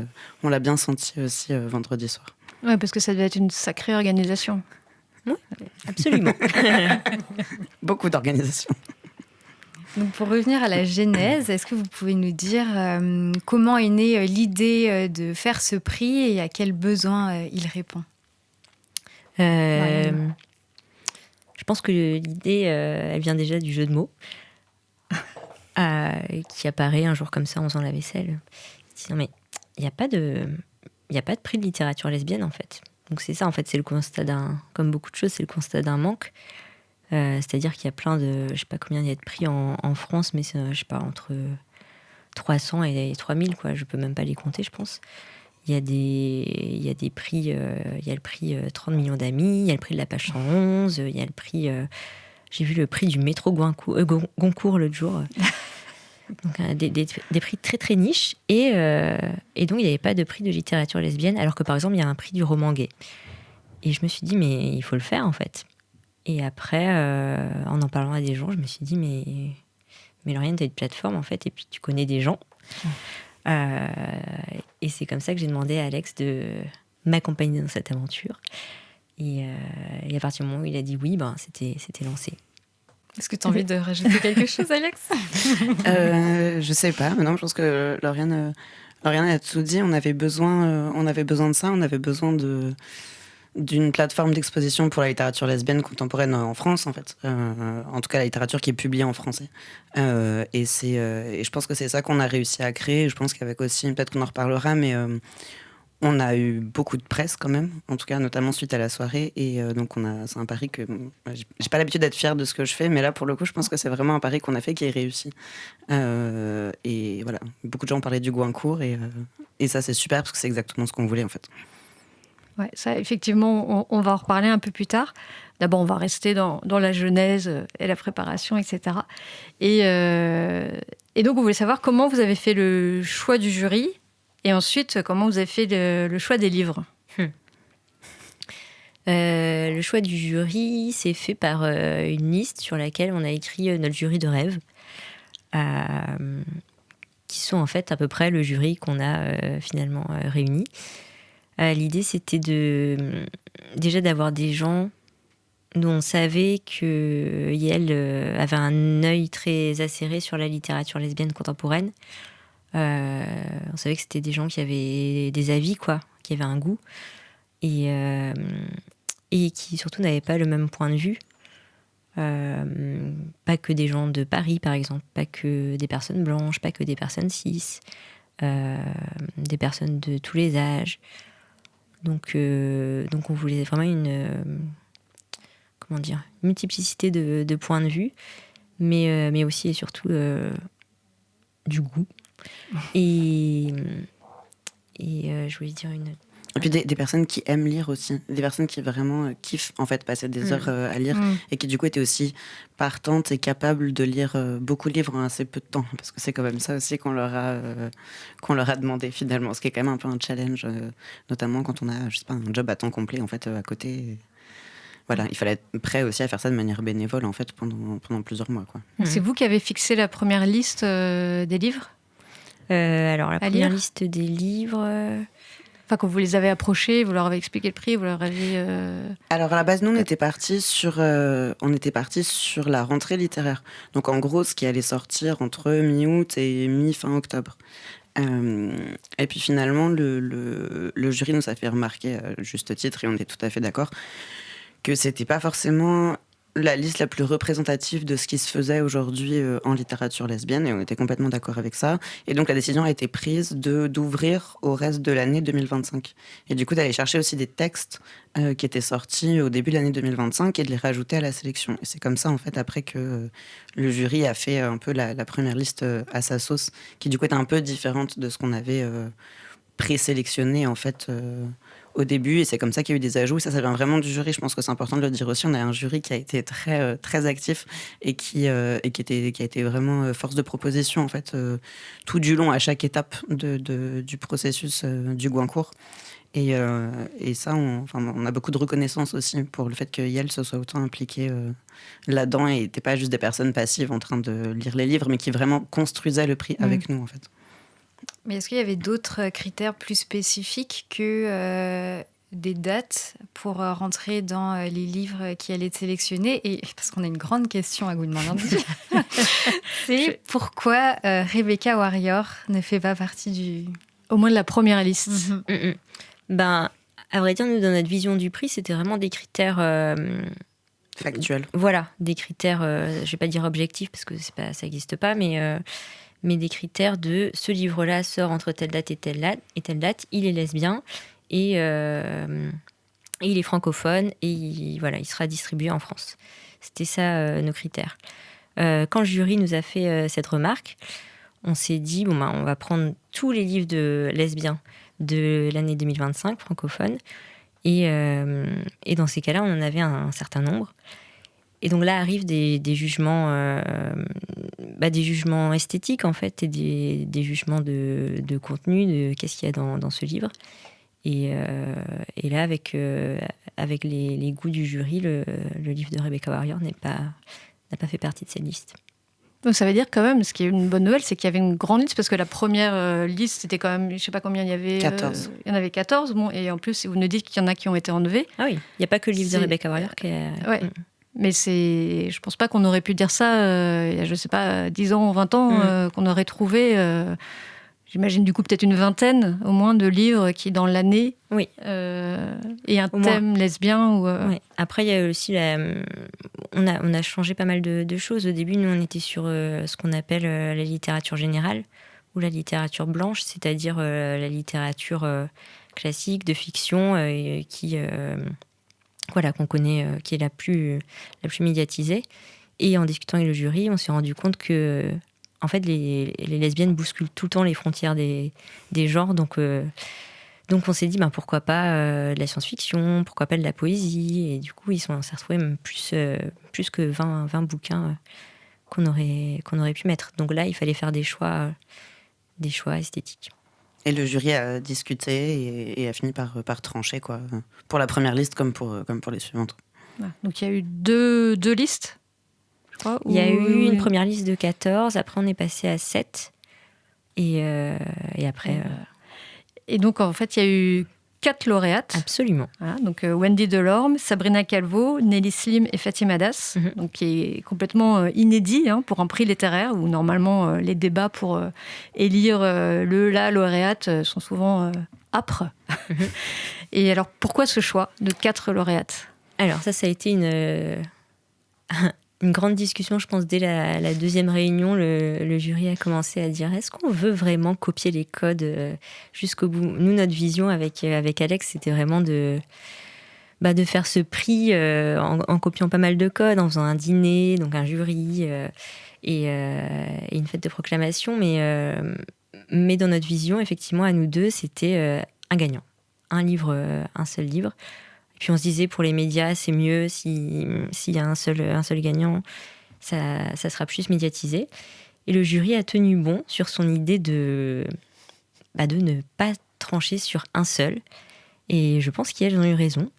on l'a bien senti aussi vendredi soir. Ouais, parce que ça devait être une sacrée organisation. Oui, absolument. Beaucoup d'organisation. Donc pour revenir à la genèse, est-ce que vous pouvez nous dire comment est née l'idée de faire ce prix et à quels besoins il répond? Je pense que l'idée, elle vient déjà du jeu de mots qui apparaît un jour comme ça en faisant la vaisselle. Non mais il n'y a pas de prix de littérature lesbienne en fait. Donc c'est ça en fait, c'est le constat comme beaucoup de choses, c'est le constat d'un manque. C'est-à-dire qu'il y a plein de, je sais pas combien il y a de prix en France, mais c'est, je sais pas, entre 300 et 3000 quoi. Je peux même pas les compter, je pense. Il y a des prix, il y a le prix 30 millions d'amis, il y a le prix de la page 111, il y a le prix, j'ai vu le prix du métro Goncourt l'autre jour. Donc des prix très très niches. Et donc il n'y avait pas de prix de littérature lesbienne, alors que par exemple il y a un prix du roman gay. Et je me suis dit, mais il faut le faire en fait. Et après, en parlant à des gens, je me suis dit, mais Lauriane, tu as une plateforme en fait, et puis tu connais des gens. Et c'est comme ça que j'ai demandé à Alex de m'accompagner dans cette aventure. Et à partir du moment où il a dit oui, c'était lancé. Est-ce que tu as envie de rajouter quelque chose, Alex? Je sais pas, mais non, je pense que Lauriane a tout dit. On avait besoin de ça, on avait besoin d'une plateforme d'exposition pour la littérature lesbienne contemporaine en France, en fait. En tout cas, la littérature qui est publiée en français. Et je pense que c'est ça qu'on a réussi à créer. Je pense qu'avec aussi, peut-être qu'on en reparlera, mais on a eu beaucoup de presse quand même, en tout cas notamment suite à la soirée. Et donc c'est un pari que j'ai pas l'habitude d'être fière de ce que je fais, mais là pour le coup, je pense que c'est vraiment un pari qu'on a fait qui est réussi. Et voilà, beaucoup de gens parlaient du Gouincourt et ça c'est super parce que c'est exactement ce qu'on voulait en fait. Ouais, ça, effectivement, on va en reparler un peu plus tard. D'abord, on va rester dans la genèse et la préparation, etc. Et donc, on voulait savoir comment vous avez fait le choix du jury et ensuite, comment vous avez fait le choix des livres. Le choix du jury s'est fait par une liste sur laquelle on a écrit notre jury de rêve, qui sont en fait à peu près le jury qu'on a finalement réuni. L'idée, c'était déjà d'avoir des gens dont on savait que Yael avait un œil très acéré sur la littérature lesbienne contemporaine. On savait que c'était des gens qui avaient des avis, quoi, qui avaient un goût, et qui surtout n'avaient pas le même point de vue. Pas que des gens de Paris, par exemple, pas que des personnes blanches, pas que des personnes cis, des personnes de tous les âges. Donc on voulait vraiment une multiplicité de points de vue, mais aussi et surtout du goût. Et je voulais dire une... Et puis des personnes qui aiment lire aussi, des personnes qui vraiment kiffent en fait passer des heures à lire et qui du coup étaient aussi partantes et capables de lire beaucoup de livres en assez peu de temps, parce que c'est quand même ça aussi qu'on leur a demandé finalement, ce qui est quand même un peu un challenge, notamment quand on a, je sais pas, un job à temps complet en fait à côté. Voilà, il fallait être prêt aussi à faire ça de manière bénévole en fait pendant plusieurs mois, quoi. C'est vous qui avez fixé la première liste des livres Alors la première liste des livres... Enfin, quand vous les avez approchés, vous leur avez expliqué le prix, vous leur avez... Alors à la base, nous, on était partis sur la rentrée littéraire. Donc en gros, ce qui allait sortir entre mi-août et mi-fin octobre. Et puis finalement, le jury nous a fait remarquer, à juste titre, et on est tout à fait d'accord, que c'était pas forcément la liste la plus représentative de ce qui se faisait aujourd'hui en littérature lesbienne, et on était complètement d'accord avec ça. Et donc la décision a été prise d'ouvrir au reste de l'année 2025. Et du coup d'aller chercher aussi des textes qui étaient sortis au début de l'année 2025 et de les rajouter à la sélection. Et c'est comme ça en fait après que le jury a fait un peu la première liste à sa sauce, qui du coup était un peu différente de ce qu'on avait présélectionné en fait au début, et c'est comme ça qu'il y a eu des ajouts. Ça vient vraiment du jury. Je pense que c'est important de le dire aussi. On a un jury qui a été très, très actif et qui a été vraiment force de proposition en fait, tout du long, à chaque étape du processus du Gouincourt. Et ça, on a beaucoup de reconnaissance aussi pour le fait que Yael se soit autant impliquée là-dedans et n'était pas juste des personnes passives en train de lire les livres, mais qui vraiment construisaient le prix avec nous en fait. Mais est-ce qu'il y avait d'autres critères plus spécifiques que des dates pour rentrer dans les livres qui allaient être sélectionnés? Et parce qu'on a une grande question à Goodman lundi, c'est pourquoi Rebecca Warrior ne fait pas partie au moins de la première liste. Ben, à vrai dire, nous, dans notre vision du prix, c'était vraiment des critères... factuels. Voilà, des critères, je ne vais pas dire objectifs, parce que ça n'existe pas, mais des critères de ce livre-là sort entre telle date et telle date, il est lesbien et il est francophone et il sera distribué en France. C'était ça nos critères. Quand le jury nous a fait cette remarque, on s'est dit on va prendre tous les livres de lesbiens de l'année 2025 francophones et dans ces cas-là, on en avait un certain nombre. Et donc là arrivent des jugements des jugements esthétiques, en fait, et des jugements de contenu, de qu'est-ce qu'il y a dans ce livre. Et là, avec les goûts du jury, le livre de Rebecca Warrior n'a pas fait partie de cette liste. Donc ça veut dire quand même, ce qui est une bonne nouvelle, c'est qu'il y avait une grande liste, parce que la première liste, c'était quand même, je ne sais pas combien il y avait. 14. Il y en avait 14, bon, et en plus, vous nous dites qu'il y en a qui ont été enlevés. Ah oui, il n'y a pas que le livre de Rebecca Warrior qui est... Ouais. Mais je ne pense pas qu'on aurait pu dire ça il y a, je ne sais pas, 10 ans ou 20 ans, qu'on aurait trouvé, j'imagine du coup peut-être une vingtaine au moins de livres qui, dans l'année, oui. Et un thème lesbien. Ou, oui. Après, il y a aussi on a changé pas mal de choses. Au début, nous, on était sur ce qu'on appelle la littérature générale ou la littérature blanche, c'est-à-dire la littérature classique de fiction qu'on connaît, qui est la plus médiatisée. Et en discutant avec le jury, on s'est rendu compte que en fait, les lesbiennes bousculent tout le temps les frontières des genres. Donc on s'est dit, pourquoi pas de la science-fiction, pourquoi pas de la poésie. Et du coup, on s'est retrouvés même plus que 20 bouquins qu'on aurait pu mettre. Donc là, il fallait faire des choix esthétiques. Et le jury a discuté et a fini par trancher, quoi, pour la première liste comme pour les suivantes. Donc il y a eu deux listes, je crois. Il y a eu une première liste de 14, après on est passé à 7. Et après... Et donc en fait, il y a eu 4 lauréates. Absolument. Voilà, donc Wendy Delorme, Sabrina Calvo, Nelly Slim et Fatima Das, donc qui est complètement inédit pour un prix littéraire où normalement les débats pour élire la lauréate sont souvent âpres. Et alors pourquoi ce choix de 4 lauréates ? Alors ça a été une grande discussion, je pense, dès la deuxième réunion. Le jury a commencé à dire, est-ce qu'on veut vraiment copier les codes jusqu'au bout ? Nous, notre vision avec Alex, c'était vraiment de faire ce prix en copiant pas mal de codes, en faisant un dîner, donc un jury et une fête de proclamation. Mais dans notre vision, effectivement, à nous deux, c'était un gagnant. Un seul livre. Puis on se disait, pour les médias, c'est mieux s'il y a un seul gagnant, ça sera plus médiatisé. Et le jury a tenu bon sur son idée de ne pas trancher sur un seul. Et je pense qu'elles ont eu raison.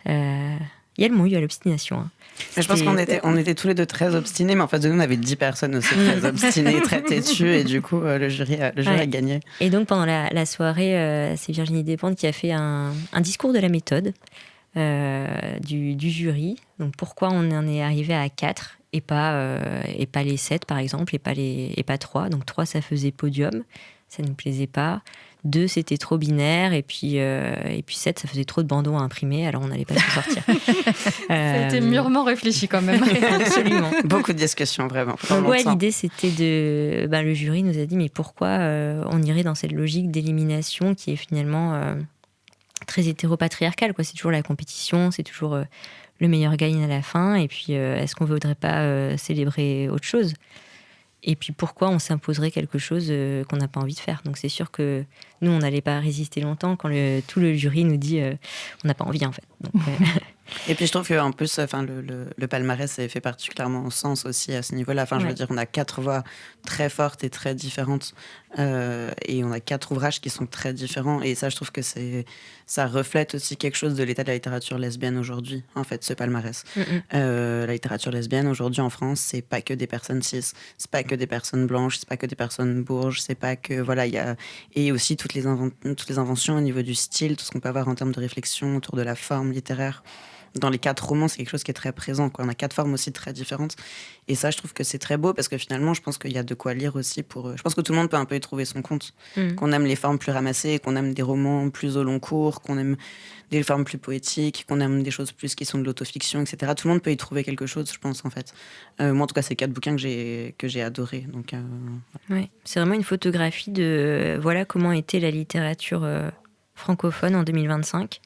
Et elles m'ont eu à l'obstination. Mais je pense qu'on était tous les deux très obstinés, mais en face de nous, on avait 10 personnes aussi très obstinées, très têtues, et du coup, le jury a gagné. Et donc, pendant la soirée, c'est Virginie Despentes qui a fait un discours de la méthode. Du jury, donc pourquoi on en est arrivé à 4 et pas les 7 par exemple, et pas 3. Donc 3 ça faisait podium, ça ne nous plaisait pas. 2 c'était trop binaire, et puis 7 ça faisait trop de bandeaux à imprimer, alors on n'allait pas s'en sortir. Ça a été mûrement réfléchi quand même. Absolument. Beaucoup de discussions, vraiment. Donc l'idée c'était le jury nous a dit, mais pourquoi on irait dans cette logique d'élimination qui est finalement très hétéropatriarcale, quoi. C'est toujours la compétition, c'est toujours le meilleur gagne à la fin, et puis est-ce qu'on ne voudrait pas célébrer autre chose ? Et puis pourquoi on s'imposerait quelque chose qu'on n'a pas envie de faire ? Donc c'est sûr que nous, on n'allait pas résister longtemps quand tout le jury nous dit on n'a pas envie, en fait. Donc, Et puis je trouve qu'en plus, le palmarès fait particulièrement sens aussi à ce niveau-là. Enfin, je veux dire, on a 4 voix très fortes et très différentes, et on a 4 ouvrages qui sont très différents. Et ça, je trouve que ça reflète aussi quelque chose de l'état de la littérature lesbienne aujourd'hui, en fait, ce palmarès. La littérature lesbienne aujourd'hui en France, c'est pas que des personnes cis, c'est pas que des personnes blanches, c'est pas que des personnes bourges, c'est pas que et aussi toutes les inventions au niveau du style, tout ce qu'on peut avoir en termes de réflexion autour de la forme littéraire. Dans les 4 romans, c'est quelque chose qui est très présent, quoi. On a 4 formes aussi très différentes. Et ça, je trouve que c'est très beau, parce que finalement, je pense qu'il y a de quoi lire aussi je pense que tout le monde peut un peu y trouver son compte. Qu'on aime les formes plus ramassées, qu'on aime des romans plus au long cours, qu'on aime des formes plus poétiques, qu'on aime des choses plus qui sont de l'autofiction, etc. Tout le monde peut y trouver quelque chose, je pense, en fait. Moi, en tout cas, c'est 4 bouquins que j'ai adorés. Donc, ouais. C'est vraiment une photographie de voilà comment était la littérature francophone en 2025.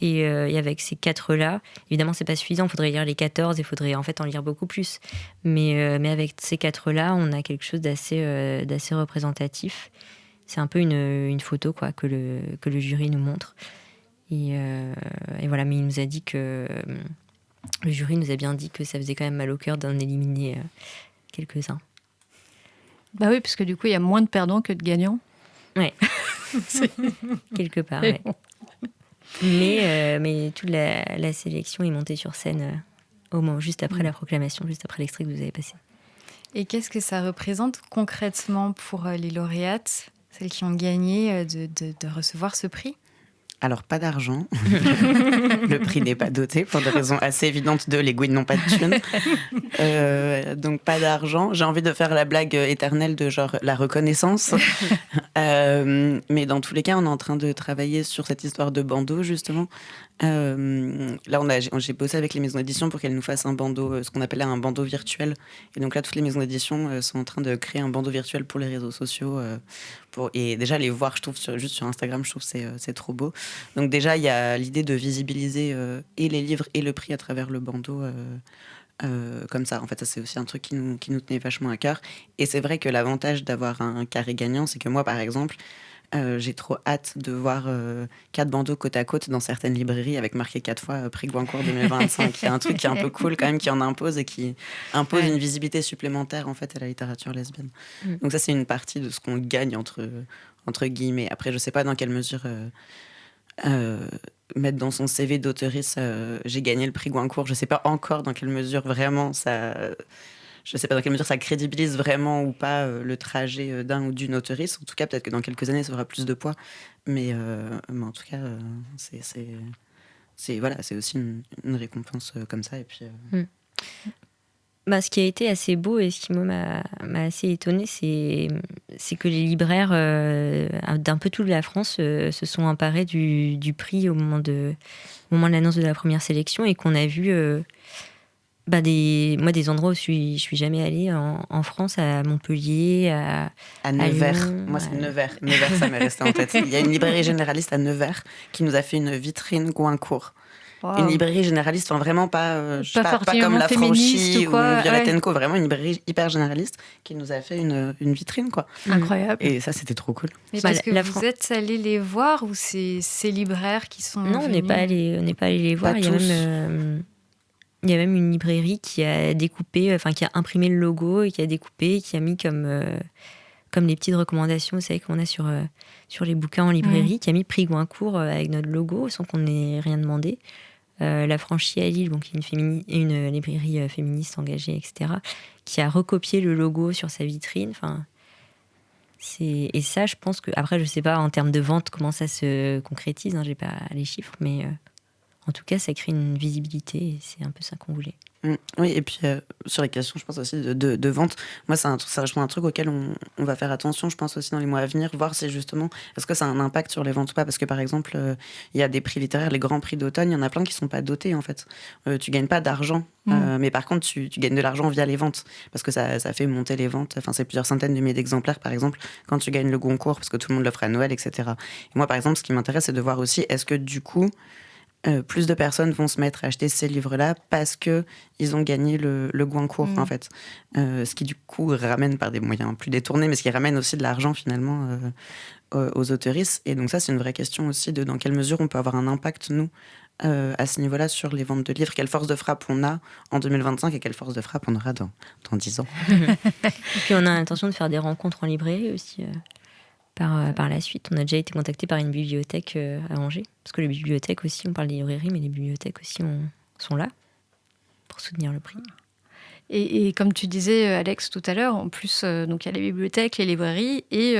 Et avec ces 4-là, évidemment, c'est pas suffisant. Il faudrait lire les 14, il faudrait en fait en lire beaucoup plus. Mais avec ces 4-là, on a quelque chose d'assez représentatif. C'est un peu une photo, quoi, que le jury nous montre. Et voilà, mais il nous a dit que le jury nous a bien dit que ça faisait quand même mal au cœur d'en éliminer quelques-uns. Bah oui, parce que du coup, il y a moins de perdants que de gagnants. Ouais. Quelque part, ouais. Mais toute la sélection est montée sur scène au moment, juste après la proclamation, juste après l'extrait que vous avez passé. Et qu'est-ce que ça représente concrètement pour les lauréates, celles qui ont gagné, de recevoir ce prix ? Alors, pas d'argent. Le prix n'est pas doté pour des raisons assez évidentes de les Gouines n'ont pas de thunes. Donc, pas d'argent. J'ai envie de faire la blague éternelle de genre la reconnaissance. Mais dans tous les cas, on est en train de travailler sur cette histoire de bandeau, justement. Là, j'ai bossé avec les maisons d'édition pour qu'elles nous fassent un bandeau, ce qu'on appelait un bandeau virtuel. Et donc là, toutes les maisons d'édition sont en train de créer un bandeau virtuel pour les réseaux sociaux. Et déjà, les voir, je trouve, juste sur Instagram, je trouve que c'est trop beau. Donc déjà, il y a l'idée de visibiliser et les livres et le prix à travers le bandeau. Comme ça, en fait, ça c'est aussi un truc qui nous tenait vachement à cœur. Et c'est vrai que l'avantage d'avoir un carré gagnant, c'est que moi, par exemple, j'ai trop hâte de voir 4 bandeaux côte à côte dans certaines librairies avec marqué 4 fois prix Goncourt 2025. Il y a un truc qui est un peu cool quand même, qui en impose et qui impose une visibilité supplémentaire en fait à la littérature lesbienne. Donc ça, c'est une partie de ce qu'on gagne entre guillemets. Après, je sais pas dans quelle mesure mettre dans son CV d'auteuriste j'ai gagné le prix Goncourt. Je sais pas encore dans quelle mesure vraiment ça... Je sais pas dans quelle mesure ça crédibilise vraiment ou pas le trajet d'un ou d'une auteuriste. En tout cas, peut-être que dans quelques années, ça aura plus de poids. Mais en tout cas, c'est aussi une récompense comme ça. Et puis, ce qui a été assez beau et ce qui m'a assez étonnée, c'est que les libraires d'un peu toute la France se sont emparés du prix au moment de l'annonce de la première sélection et qu'on a vu... des endroits où je suis jamais allée en France, à Montpellier, à Nevers. Lyon, moi c'est Nevers. Nevers, ça m'est resté en tête. Il y a une librairie généraliste à Nevers qui nous a fait une vitrine Goncourt. Wow. Une librairie généraliste, vraiment pas comme La Franchie ou Violette & Co, vraiment une librairie hyper généraliste qui nous a fait une vitrine, quoi. Incroyable. Et ça, c'était trop cool. Mais parce que vous êtes allés les voir ou c'est ces libraires qui sont Non, venus... on n'est pas allés les voir. Il y a même une librairie qui a découpé, qui a imprimé le logo et qui a découpé, qui a mis comme les petites recommandations, vous savez, qu'on a sur les bouquins en librairie, qui a mis prix Goncourt avec notre logo sans qu'on ait rien demandé. La Franchie à Lille, qui est une librairie féministe engagée, etc., qui a recopié le logo sur sa vitrine. Et ça, je pense que... Après, je sais pas en termes de vente comment ça se concrétise, j'ai pas les chiffres, mais... En tout cas, ça crée une visibilité et c'est un peu ça qu'on voulait. Oui, et puis sur les questions, je pense aussi de vente, moi, ça rejoint un truc auquel on va faire attention, je pense aussi dans les mois à venir, voir si justement, est-ce que ça a un impact sur les ventes ou pas. Parce que par exemple, il y a des prix littéraires, les grands prix d'automne, il y en a plein qui ne sont pas dotés en fait. Tu gagnes pas d'argent, mais par contre, tu gagnes de l'argent via les ventes. Parce que ça fait monter les ventes. Enfin, c'est plusieurs centaines de milliers d'exemplaires, par exemple, quand tu gagnes le Goncourt, parce que tout le monde l'offre à Noël, etc. Et moi, par exemple, ce qui m'intéresse, c'est de voir aussi, est-ce que du coup, plus de personnes vont se mettre à acheter ces livres-là parce qu'ils ont gagné le Goncourt, en fait. Ce qui, du coup, ramène par des moyens plus détournés, mais ce qui ramène aussi de l'argent, finalement, aux auteuristes. Et donc ça, c'est une vraie question aussi de dans quelle mesure on peut avoir un impact, nous, à ce niveau-là, sur les ventes de livres. Quelle force de frappe on a en 2025 et quelle force de frappe on aura dans 10 ans. Et puis, on a l'intention de faire des rencontres en librairie aussi... Par la suite, on a déjà été contacté par une bibliothèque à Angers. Parce que les bibliothèques aussi, on parle des librairies, mais les bibliothèques aussi sont là pour soutenir le prix. Et comme tu disais, Alex, tout à l'heure, en plus, donc il y a les bibliothèques, les librairies, et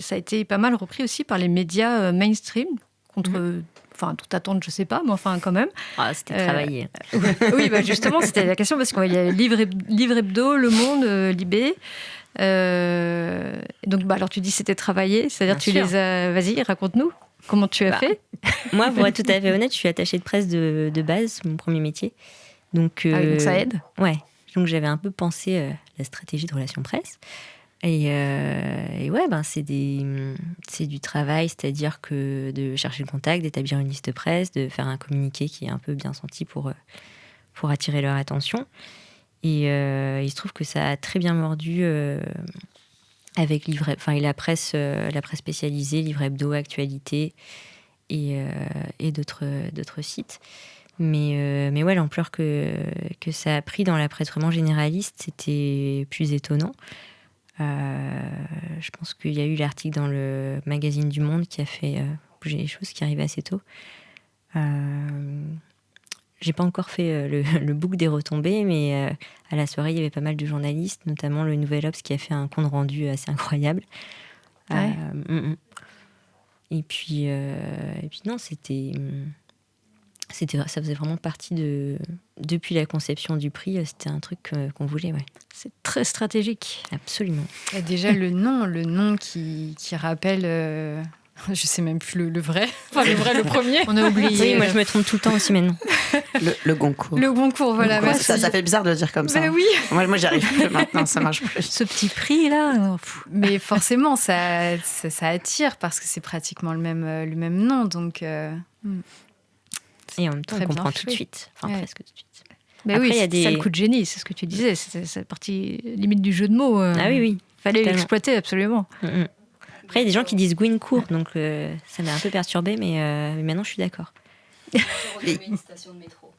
ça a été pas mal repris aussi par les médias mainstream, toute attente, je sais pas, mais enfin quand même. Ah, c'était travaillé. Oui, justement, c'était la question, parce qu'il y a Livre Hebdo, Le Monde, Libé. Donc, alors tu dis c'était travaillé, c'est-à-dire Bien tu sûr. les as... Vas-y, raconte-nous comment tu as fait. Moi, pour être tout à fait honnête, je suis attachée de presse de base, mon premier métier. Donc, donc ça aide. Ouais, donc j'avais un peu pensé la stratégie de relations presse. Et ouais, c'est du travail, c'est-à-dire que de chercher le contact, d'établir une liste presse, de faire un communiqué qui est un peu bien senti pour attirer leur attention. Et il se trouve que ça a très bien mordu avec la presse spécialisée, Livre Hebdo, Actualité et d'autres sites. Mais ouais, l'ampleur que ça a pris dans la presse vraiment généraliste, c'était plus étonnant. Je pense qu'il y a eu l'article dans le magazine du Monde qui a fait bouger les choses, qui arrivait assez tôt. J'ai pas encore fait le book des retombées, mais à la soirée, il y avait pas mal de journalistes, notamment le Nouvel Obs qui a fait un compte rendu assez incroyable. Ouais. Et puis non, ça faisait vraiment partie depuis la conception du prix, c'était un truc qu'on voulait, ouais. C'est très stratégique. Absolument. Et déjà le nom qui rappelle, je sais même plus le vrai, le premier. On a oublié. Oui, moi je me trompe tout le temps aussi maintenant. Le Goncourt. Le Goncourt, voilà. Ouais, merci. ça fait bizarre de le dire comme ça. Mais oui. Moi, j'y arrive plus maintenant, ça marche plus. Ce petit prix là. Mais forcément, ça attire parce que c'est pratiquement le même nom, donc. Et en même temps, Très on comprend bien tout de fait. suite. Enfin, Ouais. presque tout de suite. Mais Après, oui, il y a c'est ça le coup de génie, c'est ce que tu disais. C'est la partie limite du jeu de mots. Ah oui. Fallait Totalement. l'exploiter absolument. Après, il y a des gens qui disent Guincourt, donc ça m'a un peu perturbée, mais maintenant je suis d'accord. Une station de métro.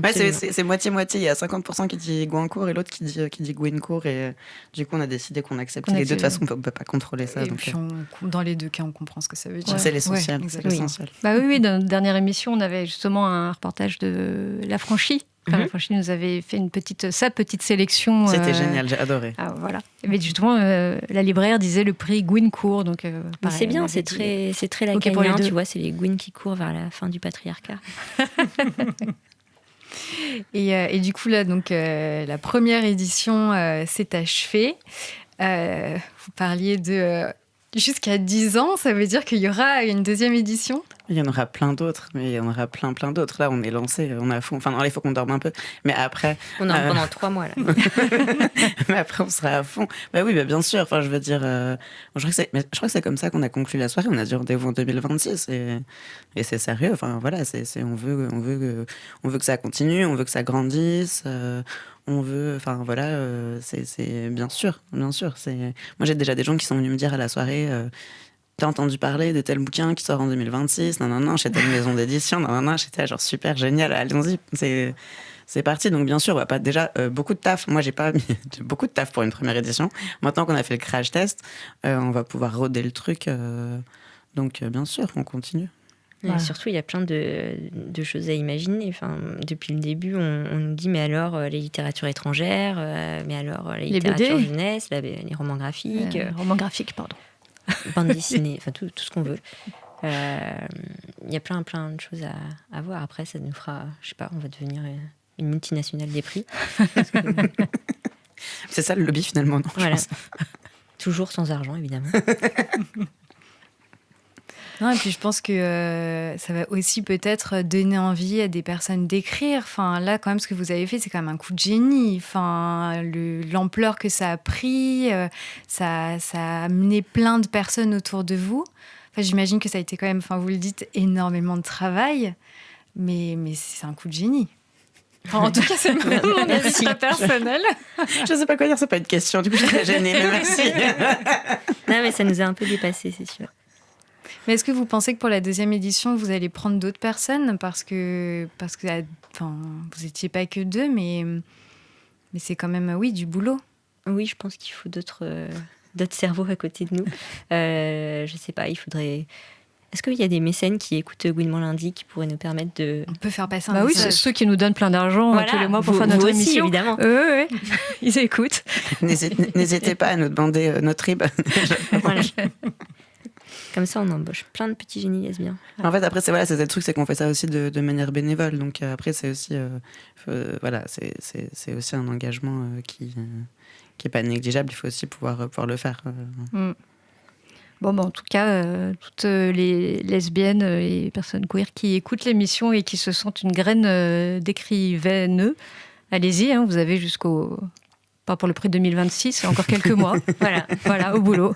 Ouais, c'est moitié-moitié. Il y a 50% qui dit Gouincourt et l'autre qui dit Guincourt. Et du coup, on a décidé qu'on acceptait les deux. De toute façon, on ne peut pas contrôler ça. Et Donc, puis dans les deux cas, on comprend ce que ça veut dire. c'est l'essentiel. Ouais, c'est exactement. l'essentiel. Bah oui, dans notre dernière émission, on avait justement un reportage de La Franchie. Enfin, La Franchie nous avait fait sa petite sélection. C'était génial, j'ai adoré. Voilà. Mais justement, la libraire disait le prix Guincourt. Donc, Mais pareil, c'est on bien, avait c'est dit- très Ok pour les lacanien, deux. tu vois, c'est les Gwyn qui courent vers la fin du patriarcat. Et du coup, là, donc, la première édition s'est achevée. Vous parliez de jusqu'à 10 ans, ça veut dire qu'il y aura une deuxième édition ? Il y en aura plein d'autres, mais il y en aura plein d'autres. Là, on est lancé, on est à fond. Enfin, non, là, il faut qu'on dorme un peu. Mais après. On a pendant 3 mois, là. Mais après, on sera à fond. Bah oui, bah bien sûr. Enfin, je veux dire, je crois que c'est comme ça qu'on a conclu la soirée. On a dit rendez-vous en 2026 et c'est sérieux. Enfin, voilà, on veut que ça continue, on veut que ça grandisse. On veut, enfin voilà, c'est bien sûr. Moi, j'ai déjà des gens qui sont venus me dire à la soirée. T'as entendu parler de tel bouquin qui sort en 2026, chez telle maison d'édition, j'étais genre super génial, allons-y, c'est parti. Donc bien sûr, on va pas déjà beaucoup de taf. Moi, j'ai beaucoup de taf pour une première édition. Maintenant qu'on a fait le crash test, on va pouvoir roder le truc. Donc bien sûr, on continue. Et surtout, il y a plein de choses à imaginer. Enfin, depuis le début, on nous dit mais alors les littératures étrangères, mais alors les littératures BD. jeunesse, les romans graphiques, roman graphique, pardon. bande dessinée, enfin tout ce qu'on veut. Il y a plein de choses à voir. Après, ça nous fera, je sais pas, on va devenir une multinationale des prix. C'est ça le lobby finalement, non, Voilà. je pense. Toujours sans argent, évidemment. Non, et puis je pense que ça va aussi peut-être donner envie à des personnes d'écrire. Enfin, là, quand même, ce que vous avez fait, c'est quand même un coup de génie. Enfin, l'ampleur que ça a pris, ça a amené plein de personnes autour de vous. Enfin, j'imagine que ça a été quand même, enfin, vous le dites, énormément de travail. Mais c'est un coup de génie. Enfin, en tout cas, c'est mon avis très personnel. Je sais pas quoi dire, c'est pas une question. Du coup, je suis très gênée, mais merci. Non, mais ça nous a un peu dépassé, c'est sûr. Mais est-ce que vous pensez que pour la deuxième édition, vous allez prendre d'autres personnes parce que enfin, vous n'étiez pas que 2, mais c'est quand même, oui, du boulot. Oui, je pense qu'il faut d'autres cerveaux à côté de nous. Je sais pas, il faudrait... Est-ce qu'il y a des mécènes qui écoutent Gouinement lundi qui pourraient nous permettre de... On peut faire passer un Bah oui, message. c'est ceux qui nous donnent plein d'argent Voilà, tous les mois pour vous- faire notre vous aussi, émission. évidemment. Ouais. Ils écoutent. N'hésitez pas à nous demander notre RIB. Voilà. Comme ça, on embauche plein de petits génies lesbiens. En fait, après, c'est le truc, c'est qu'on fait ça aussi de manière bénévole. Donc après, c'est aussi, c'est aussi un engagement qui est pas négligeable. Il faut aussi pouvoir le faire. Bon, en tout cas, toutes les lesbiennes et personnes queer qui écoutent l'émission et qui se sentent une graine d'écrivaine, allez-y, hein, vous avez pas pour le prix 2026, encore quelques mois. Voilà, au boulot.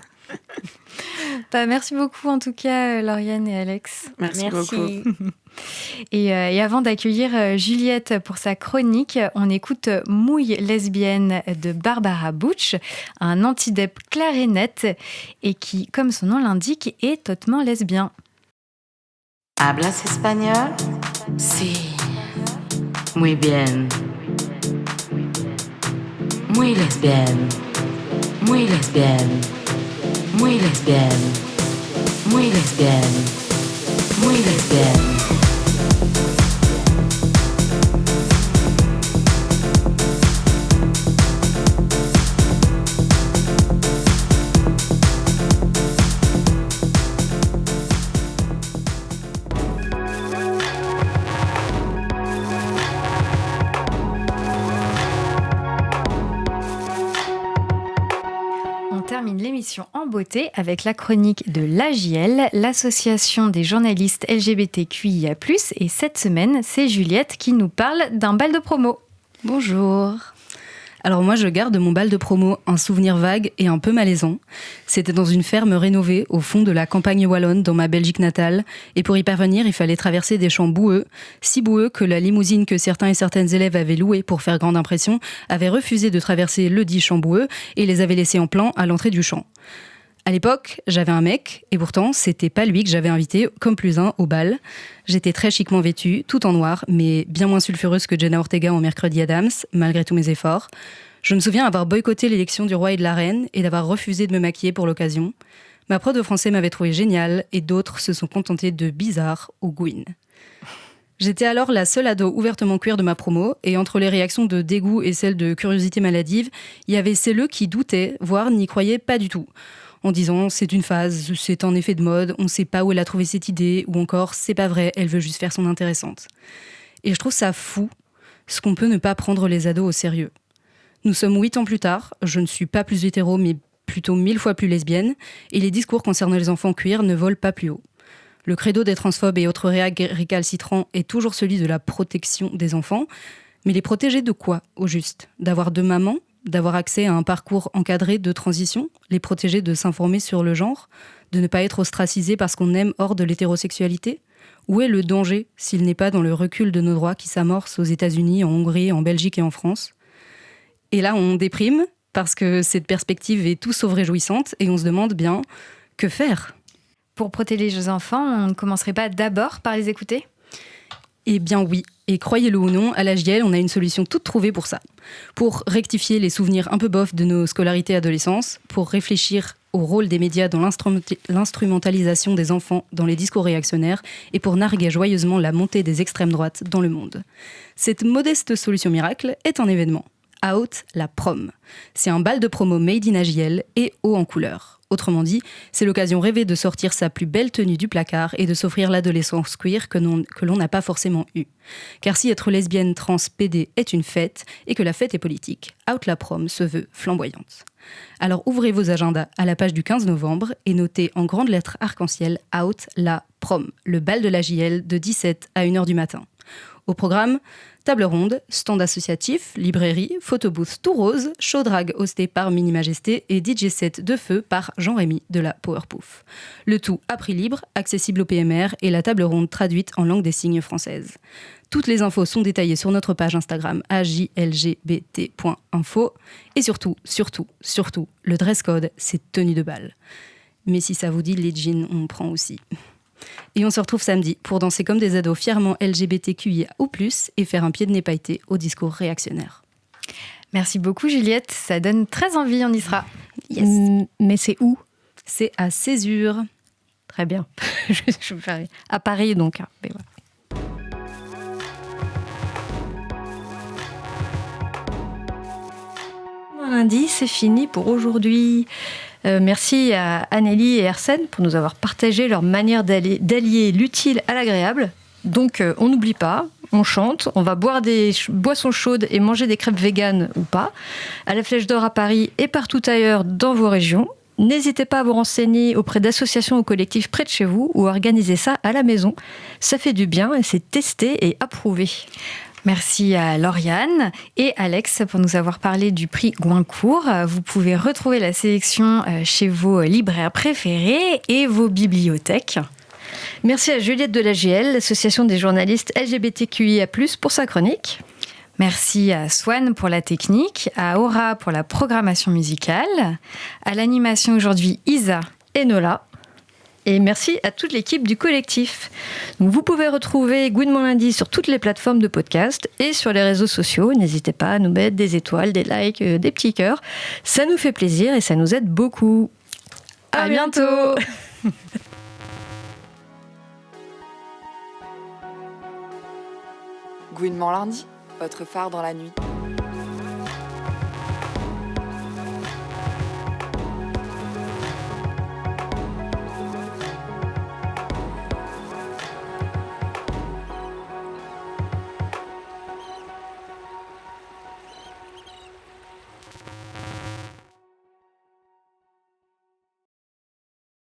Bah, merci beaucoup en tout cas, Lauriane et Alex. Merci beaucoup. Et avant d'accueillir Juliette pour sa chronique, on écoute Mouille lesbienne de Barbara Butch, un anti-dep clair et net et qui, comme son nom l'indique, est hautement lesbien. ¿Hablas español? Sí. Muy bien. Muy lesbienne. muy lesbienne, muy lesbienne, muy lesbienne, muy lesbienne. En beauté avec la chronique de l'AJL, l'association des journalistes LGBTQIA+. Et cette semaine, c'est Juliette qui nous parle d'un bal de promo. Bonjour. Alors moi, je garde de mon bal de promo un souvenir vague et un peu malaisant. C'était dans une ferme rénovée au fond de la campagne wallonne dans ma Belgique natale. Et pour y parvenir, il fallait traverser des champs boueux, si boueux que la limousine que certains et certaines élèves avaient louée pour faire grande impression avait refusé de traverser le dit champ boueux et les avait laissés en plan à l'entrée du champ. À l'époque, j'avais un mec, et pourtant, c'était pas lui que j'avais invité, comme plus un, au bal. J'étais très chiquement vêtue, tout en noir, mais bien moins sulfureuse que Jenna Ortega en Mercredi Adams, malgré tous mes efforts. Je me souviens avoir boycotté l'élection du roi et de la reine, et d'avoir refusé de me maquiller pour l'occasion. Ma prof de français m'avait trouvé géniale, et d'autres se sont contentés de bizarre ou gouine. J'étais alors la seule ado ouvertement queer de ma promo, et entre les réactions de dégoût et celles de curiosité maladive, il y avait celles qui doutaient, voire n'y croyaient pas du tout. En disant « c'est une phase, c'est un effet de mode, on ne sait pas où elle a trouvé cette idée » ou encore « c'est pas vrai, elle veut juste faire son intéressante ». Et je trouve ça fou, ce qu'on peut ne pas prendre les ados au sérieux. Nous sommes 8 ans plus tard, je ne suis pas plus hétéro mais plutôt 1000 fois plus lesbienne, et les discours concernant les enfants queer ne volent pas plus haut. Le credo des transphobes et autres récalcitrants est toujours celui de la protection des enfants, mais les protéger de quoi, au juste ? D'avoir deux mamans ? D'avoir accès à un parcours encadré de transition, les protéger de s'informer sur le genre, de ne pas être ostracisé parce qu'on aime hors de l'hétérosexualité ? Où est le danger s'il n'est pas dans le recul de nos droits qui s'amorce aux États-Unis, en Hongrie, en Belgique et en France ? Et là, on déprime parce que cette perspective est tout sauf réjouissante et on se demande bien que faire ? Pour protéger les enfants, on ne commencerait pas d'abord par les écouter ? Eh bien oui, et croyez-le ou non, à l'AJL, on a une solution toute trouvée pour ça. Pour rectifier les souvenirs un peu bof de nos scolarités adolescence, pour réfléchir au rôle des médias dans l'instrumentalisation des enfants dans les discours réactionnaires et pour narguer joyeusement la montée des extrêmes droites dans le monde. Cette modeste solution miracle est un événement. Out la prom. C'est un bal de promo made in AJL et haut en couleur. Autrement dit, c'est l'occasion rêvée de sortir sa plus belle tenue du placard et de s'offrir l'adolescence queer que l'on n'a pas forcément eue. Car si être lesbienne, trans, PD est une fête et que la fête est politique, Out la prom se veut flamboyante. Alors ouvrez vos agendas à la page du 15 novembre et notez en grandes lettres arc-en-ciel Out la prom, le bal de l'AJL de 17 à 1h du matin. Au programme, table ronde, stand associatif, librairie, photobooth tout rose, show drag hosté par Mini Majesté et DJ set de feu par Jean-Rémy de la Powerpuff. Le tout à prix libre, accessible au PMR et la table ronde traduite en langue des signes française. Toutes les infos sont détaillées sur notre page Instagram ajlgbt.info et surtout, le dress code, c'est tenue de bal. Mais si ça vous dit, les jeans, on prend aussi. Et on se retrouve samedi pour danser comme des ados fièrement LGBTQIA ou plus et faire un pied de nez pailleté au discours réactionnaire. Merci beaucoup Juliette, ça donne très envie, on y sera. Yes. Mais c'est où ? C'est à Césure. Très bien. Je vais faire à Paris donc. Mais voilà. Lundi, c'est fini pour aujourd'hui. Merci à Anneli et Arsène pour nous avoir partagé leur manière d'allier l'utile à l'agréable. Donc, on n'oublie pas, on chante, on va boire des boissons chaudes et manger des crêpes véganes ou pas, à la Flèche d'Or à Paris et partout ailleurs dans vos régions. N'hésitez pas à vous renseigner auprès d'associations ou collectifs près de chez vous ou à organiser ça à la maison. Ça fait du bien et c'est testé et approuvé. Merci à Lauriane et Alex pour nous avoir parlé du prix Goincourt. Vous pouvez retrouver la sélection chez vos libraires préférés et vos bibliothèques. Merci à Juliette de l'AJL, l'association des journalistes LGBTQIA+, pour sa chronique. Merci à Swan pour la technique, à Aura pour la programmation musicale, à l'animation aujourd'hui Isa et Nola. Et merci à toute l'équipe du collectif. Donc, vous pouvez retrouver Gouinement lundi sur toutes les plateformes de podcast et sur les réseaux sociaux. N'hésitez pas à nous mettre des étoiles, des likes, des petits cœurs. Ça nous fait plaisir et ça nous aide beaucoup. À bientôt. Gouinement lundi, votre phare dans la nuit.